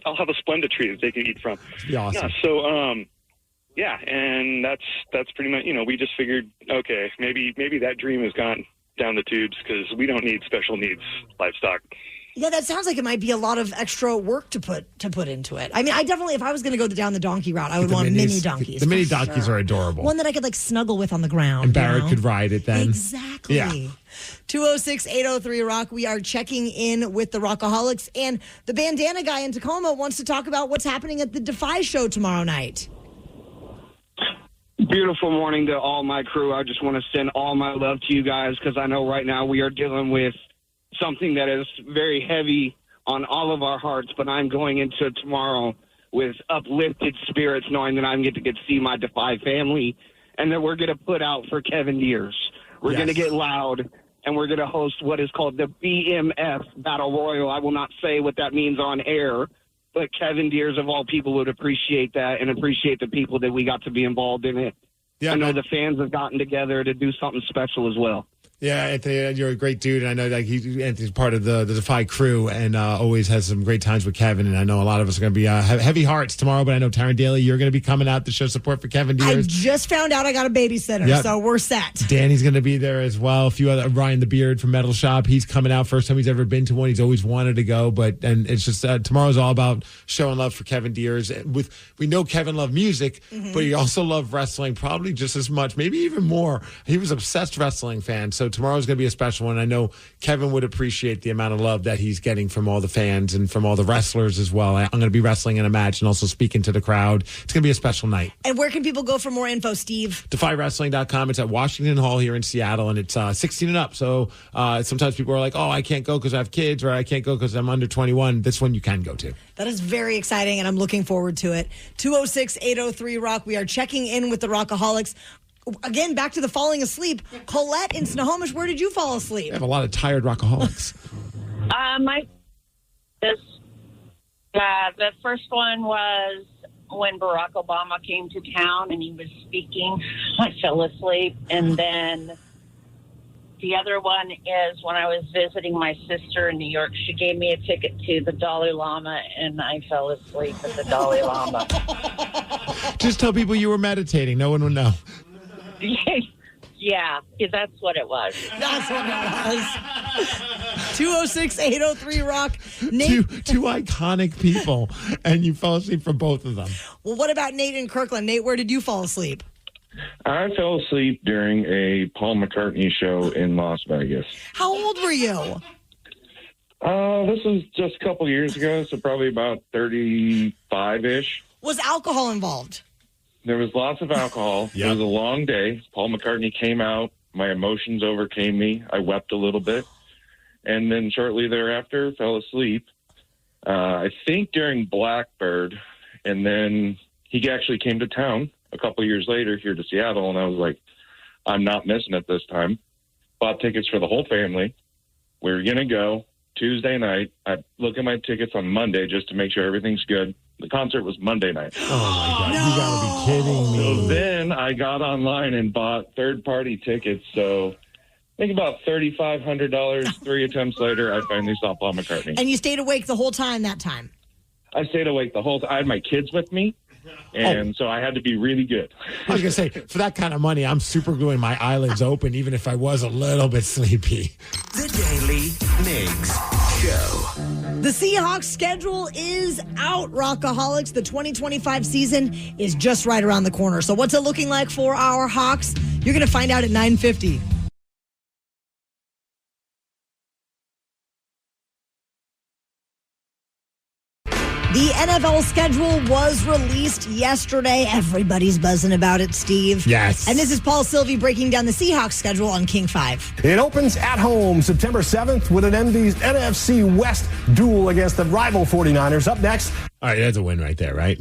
I'll have a Splenda tree that they can eat from. Be awesome. Yeah, so yeah, and that's pretty much, we just figured, okay, maybe that dream has gone down the tubes because we don't need special needs livestock. Yeah, that sounds like it might be a lot of extra work to put into it. I mean, I definitely, if I was going to go down the donkey route, I would want mini donkeys. The mini donkeys are adorable. One that I could snuggle with on the ground. And Barrett could ride it then. Exactly. Yeah. 206-803-ROCK. We are checking in with the Rockaholics, and the bandana guy in Tacoma wants to talk about what's happening at the Defy show tomorrow night. Beautiful morning to all my crew. I just want to send all my love to you guys because I know right now we are dealing with something that is very heavy on all of our hearts, but I'm going into tomorrow with uplifted spirits knowing that I'm going to get to see my Defy family and that we're going to put out for Kevin Deers. We're going to get loud, and we're going to host what is called the BMF Battle Royal. I will not say what that means on air, but Kevin Deers, of all people, would appreciate that and appreciate the people that we got to be involved in it. Yeah, I know the fans have gotten together to do something special as well. Yeah, Anthony, you're a great dude, and I know Anthony's part of the Defy crew and always has some great times with Kevin, and I know a lot of us are going to be heavy hearts tomorrow, but I know Taryn Daly, you're going to be coming out to show support for Kevin Deers. I just found out I got a babysitter, so we're set. Danny's going to be there as well. A few other, Ryan the Beard from Metal Shop, he's coming out. First time he's ever been to one. He's always wanted to go, and it's just tomorrow's all about showing love for Kevin Deers. We know Kevin loved music, but he also loved wrestling probably just as much, maybe even more. He was obsessed wrestling fan, so tomorrow's going to be a special one. I know Kevin would appreciate the amount of love that he's getting from all the fans and from all the wrestlers as well. I'm going to be wrestling in a match and also speaking to the crowd. It's going to be a special night. And where can people go for more info, Steve? DefyWrestling.com. It's at Washington Hall here in Seattle, and it's 16 and up. So sometimes people are like, oh, I can't go because I have kids, or I can't go because I'm under 21. This one you can go to. That is very exciting, and I'm looking forward to it. 206-803-ROCK. We are checking in with the Rockaholics. Again, back to the falling asleep. Colette in Snohomish, where did you fall asleep? I have a lot of tired Rockaholics. My The first one was when Barack Obama came to town and he was speaking. I fell asleep. And then the other one is when I was visiting my sister in New York. She gave me a ticket to the Dalai Lama, and I fell asleep at the Dalai Lama. Just tell people you were meditating. No one would know. Yeah, that's what it was. That's what it was. 206-803-ROCK. Nate. Two iconic people, and you fell asleep for both of them. Well, what about Nate in Kirkland? Nate, where did you fall asleep? I fell asleep during a Paul McCartney show in Las Vegas. How old were you? This was just a couple years ago, so probably about 35-ish. Was alcohol involved? There was lots of alcohol. It was a long day. Paul McCartney came out. My emotions overcame me. I wept a little bit. And then shortly thereafter, fell asleep. I think during Blackbird. And then he actually came to town a couple years later here to Seattle. And I was like, I'm not missing it this time. Bought tickets for the whole family. We were going to go Tuesday night. I look at my tickets on Monday just to make sure everything's good. The concert was Monday night. Oh, my God. No. You got to be kidding me. So then I got online and bought third-party tickets. So I think about $3,500, 3 attempts later, I finally saw Paul McCartney. And you stayed awake the whole time that time? I stayed awake the whole time. I had my kids with me, and so I had to be really good. I was going to say, for that kind of money, I'm super gluing my eyelids open, even if I was a little bit sleepy. The Daily Migs Show. The Seahawks schedule is out, Rockaholics. The 2025 season is just right around the corner. So what's it looking like for our Hawks? You're going to find out at 9:50. The NFL schedule was released yesterday. Everybody's buzzing about it, Steve. Yes. And this is Paul Sylvie breaking down the Seahawks schedule on King 5. It opens at home September 7th with an NFC West duel against the rival 49ers. Up next. All right, that's a win right there, right?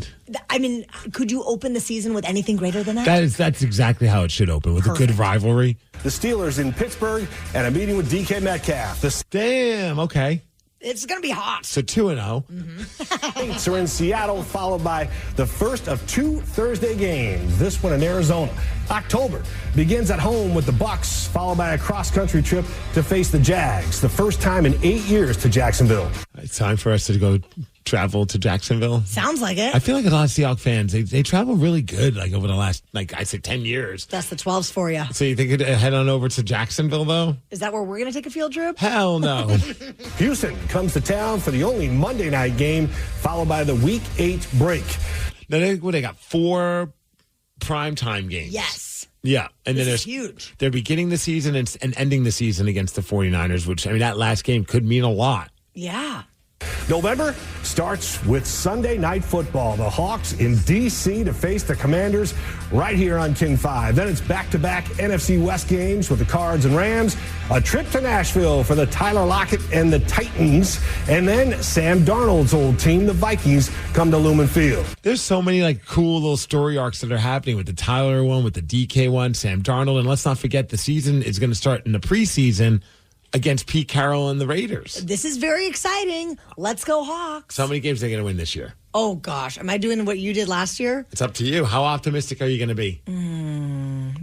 I mean, could you open the season with anything greater than that? That's exactly how it should open, with a good rivalry. The Steelers in Pittsburgh and a meeting with DK Metcalf. Damn, okay. It's going to be hot. So 2-0. Saints are in Seattle, followed by the first of 2 Thursday games. This one in Arizona. October begins at home with the Bucs, followed by a cross-country trip to face the Jags. The first time in 8 years to Jacksonville. It's time for us to go travel to Jacksonville. Sounds like it. I feel like a lot of Seahawks fans, they travel really good, like over the last, I say 10 years. That's the 12s for you. So you think it'd head on over to Jacksonville, though? Is that where we're going to take a field trip? Hell no. Houston comes to town for the only Monday night game, followed by the Week 8 break. Now, they got 4 primetime games. Yes. Yeah. And this then is huge. They're beginning the season and ending the season against the 49ers, which, I mean, that last game could mean a lot. Yeah. November starts with Sunday Night Football. The Hawks in D.C. to face the Commanders right here on King 5. Then it's back-to-back NFC West games with the Cards and Rams. A trip to Nashville for the Tyler Lockett and the Titans. And then Sam Darnold's old team, the Vikings, come to Lumen Field. There's so many cool little story arcs that are happening with the Tyler one, with the DK one, Sam Darnold. And let's not forget the season is going to start in the preseason against Pete Carroll and the Raiders. This is very exciting. Let's go Hawks. So how many games are they going to win this year? Oh, gosh. Am I doing what you did last year? It's up to you. How optimistic are you going to be?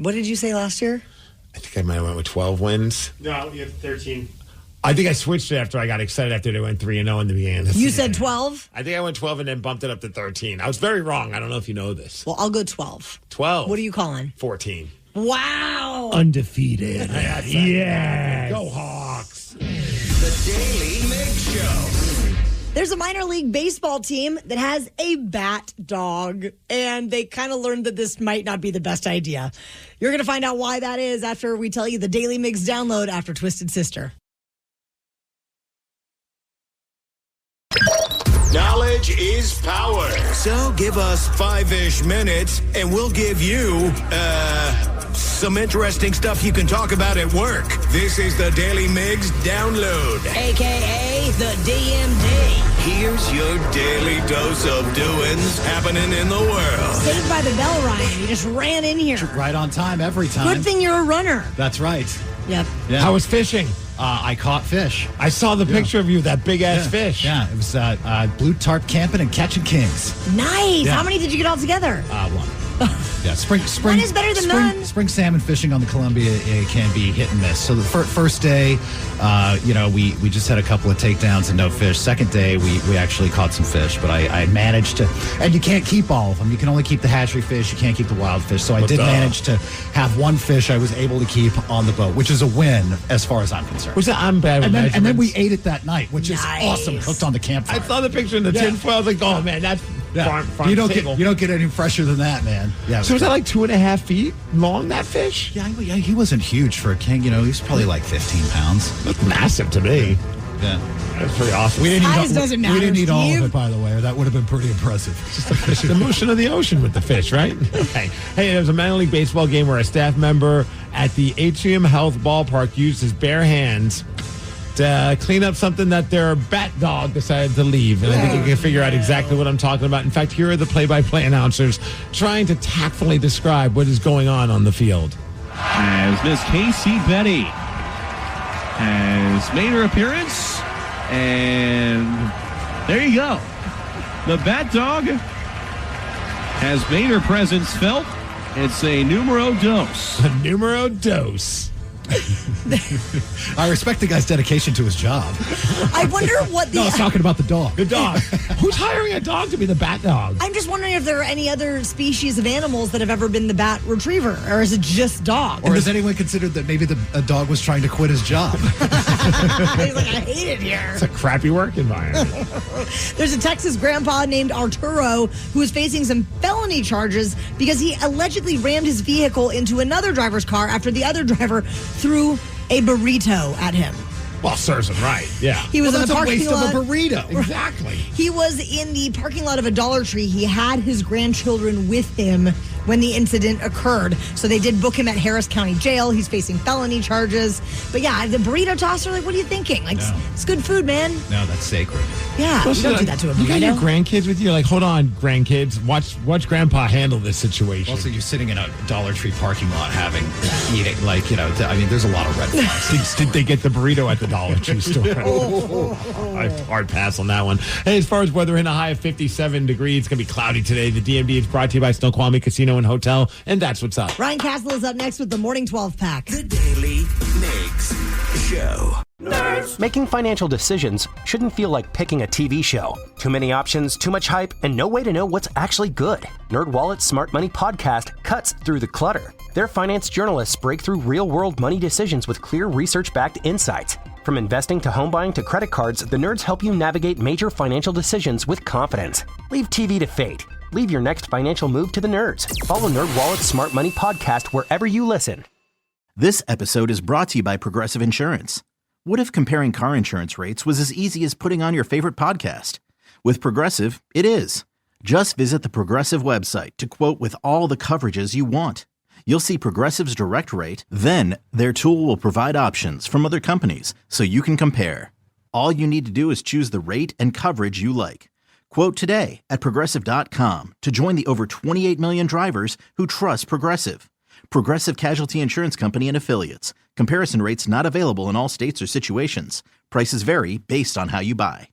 What did you say last year? I think I might have went with 12 wins. No, you have 13. I think I switched it after I got excited after they went 3-0 in the beginning of the season. You said 12? I think I went 12 and then bumped it up to 13. I was very wrong. I don't know if you know this. Well, I'll go 12. 12. What are you calling? 14. Wow. Undefeated. Yes. Go Hawks. The Daily Migs Show. There's a minor league baseball team that has a bat dog, and they kind of learned that this might not be the best idea. You're going to find out why that is after we tell you the Daily Migs download after Twisted Sister. Knowledge is power. So give us 5-ish minutes, and we'll give you, some interesting stuff you can talk about at work. This is the Daily Migs Download. A.K.A. the DMD. Here's your daily dose of doings happening in the world. Saved by the bell, Ryan. You just ran in here. Right on time every time. Good thing you're a runner. That's right. Yep. Yeah. How was fishing? I caught fish. I saw the picture of you, that big-ass fish. Yeah, it was blue tarp camping and catching kings. Nice. Yeah. How many did you get all together? One. Yeah, spring. One is better than none. Spring salmon fishing on the Columbia, it can be hit and miss. So the first day, we just had a couple of takedowns and no fish. Second day, we actually caught some fish, but I managed to. And you can't keep all of them. You can only keep the hatchery fish. You can't keep the wild fish. So I did manage to have one fish I was able to keep on the boat, which is a win as far as I'm concerned. I'm bad with and then we ate it that night, which is awesome. Cooked on the campfire. I saw the picture in the tinfoil. I was like, oh man, that's farm you don't table. get you don't get any fresher than that, man. Yeah. So was that like 2.5 feet long, that fish? Yeah, he wasn't huge for a king. He was probably like 15 pounds. That's massive to me. Yeah. That's pretty awesome. We didn't Size doesn't matter, we didn't eat all Steve. of it, by the way, or that would have been pretty impressive. Just the fish, the motion of the ocean with the fish, right? Okay. Hey, there was a minor league baseball game where a staff member at the Atrium Health Ballpark used his bare hands to clean up something that their bat dog decided to leave. And I think you can figure out exactly what I'm talking about. In fact, here are the play-by-play announcers trying to tactfully describe what is going on the field. As Miss Casey Betty has made her appearance, and there you go. The bat dog has made her presence felt. It's a numero dos. A numero dos. I respect the guy's dedication to his job. I wonder what the... No, I was talking about the dog. The dog. Who's hiring a dog to be the bat dog? I'm just wondering if there are any other species of animals that have ever been the bat retriever, or is it just dog? Or has anyone considered that maybe a dog was trying to quit his job? He's like, I hate it here. It's a crappy work environment. There's a Texas grandpa named Arturo who is facing some felony charges because he allegedly rammed his vehicle into another driver's car after the other driver threw a burrito at him. Well, serves him right. Yeah. He was in the parking lot. That's a waste of a burrito. Exactly. He was in the parking lot of a Dollar Tree. He had his grandchildren with him when the incident occurred. So they did book him at Harris County Jail. He's facing felony charges. But yeah, the burrito tosser, like, what are you thinking? Like, it's good food, man. No, that's sacred. Yeah, you don't do that to a burrito. You got your grandkids with you? Like, hold on, grandkids. Watch Grandpa handle this situation. Also, you're sitting in a Dollar Tree parking lot eating, there's a lot of red flags. Did they get the burrito at the Dollar Tree store? Hard pass on that one. Hey, as far as weather, in a high of 57 degrees, it's going to be cloudy today. The DMD is brought to you by Snoqualmie Casino and Hotel, and that's what's up. Ryan Castle is up next with the Morning 12 Pack. The Daily Migs Show. Making financial decisions shouldn't feel like picking a TV show. Too many options, too much hype, and no way to know what's actually good. NerdWallet's Smart Money Podcast cuts through the clutter. Their finance journalists break through real-world money decisions with clear research-backed insights. From investing to home buying to credit cards, the nerds help you navigate major financial decisions with confidence. Leave TV to fate. Leave your next financial move to the nerds. Follow NerdWallet's Smart Money Podcast wherever you listen. This episode is brought to you by Progressive Insurance. What if comparing car insurance rates was as easy as putting on your favorite podcast? With Progressive, it is. Just visit the Progressive website to quote with all the coverages you want. You'll see Progressive's direct rate, then their tool will provide options from other companies so you can compare. All you need to do is choose the rate and coverage you like. Quote today at Progressive.com to join the over 28 million drivers who trust Progressive. Progressive Casualty Insurance Company and Affiliates. Comparison rates not available in all states or situations. Prices vary based on how you buy.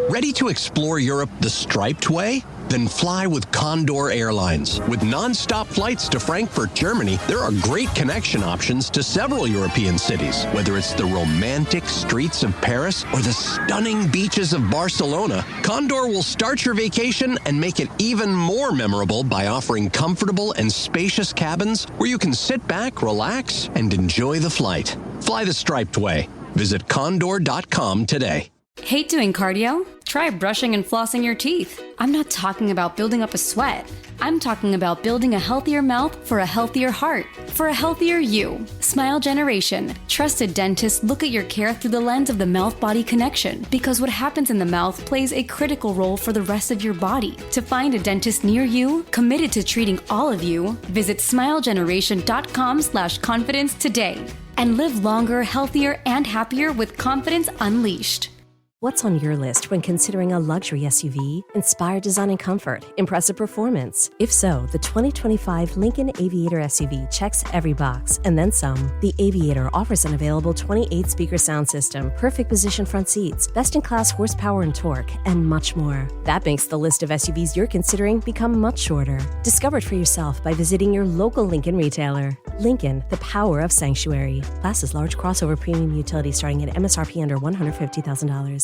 Ready to explore Europe the striped way? Then fly with Condor Airlines. With non-stop flights to Frankfurt, Germany, there are great connection options to several European cities. Whether it's the romantic streets of Paris or the stunning beaches of Barcelona, Condor will start your vacation and make it even more memorable by offering comfortable and spacious cabins where you can sit back, relax, and enjoy the flight. Fly the striped way. Visit condor.com today. Hate doing cardio? Try brushing and flossing your teeth. I'm not talking about building up a sweat. I'm talking about building a healthier mouth for a healthier heart, for a healthier you. Smile Generation. Trusted dentists look at your care through the lens of the mouth-body connection, because what happens in the mouth plays a critical role for the rest of your body. To find a dentist near you, committed to treating all of you, visit smilegeneration.com/confidence today and live longer, healthier, and happier with confidence unleashed. What's on your list when considering a luxury SUV? Inspired design and comfort, impressive performance. If so, the 2025 Lincoln Aviator SUV checks every box, and then some. The Aviator offers an available 28-speaker sound system, perfect position front seats, best-in-class horsepower and torque, and much more. That makes the list of SUVs you're considering become much shorter. Discover it for yourself by visiting your local Lincoln retailer. Lincoln, the power of sanctuary. Class is large crossover premium utility starting at MSRP under $150,000.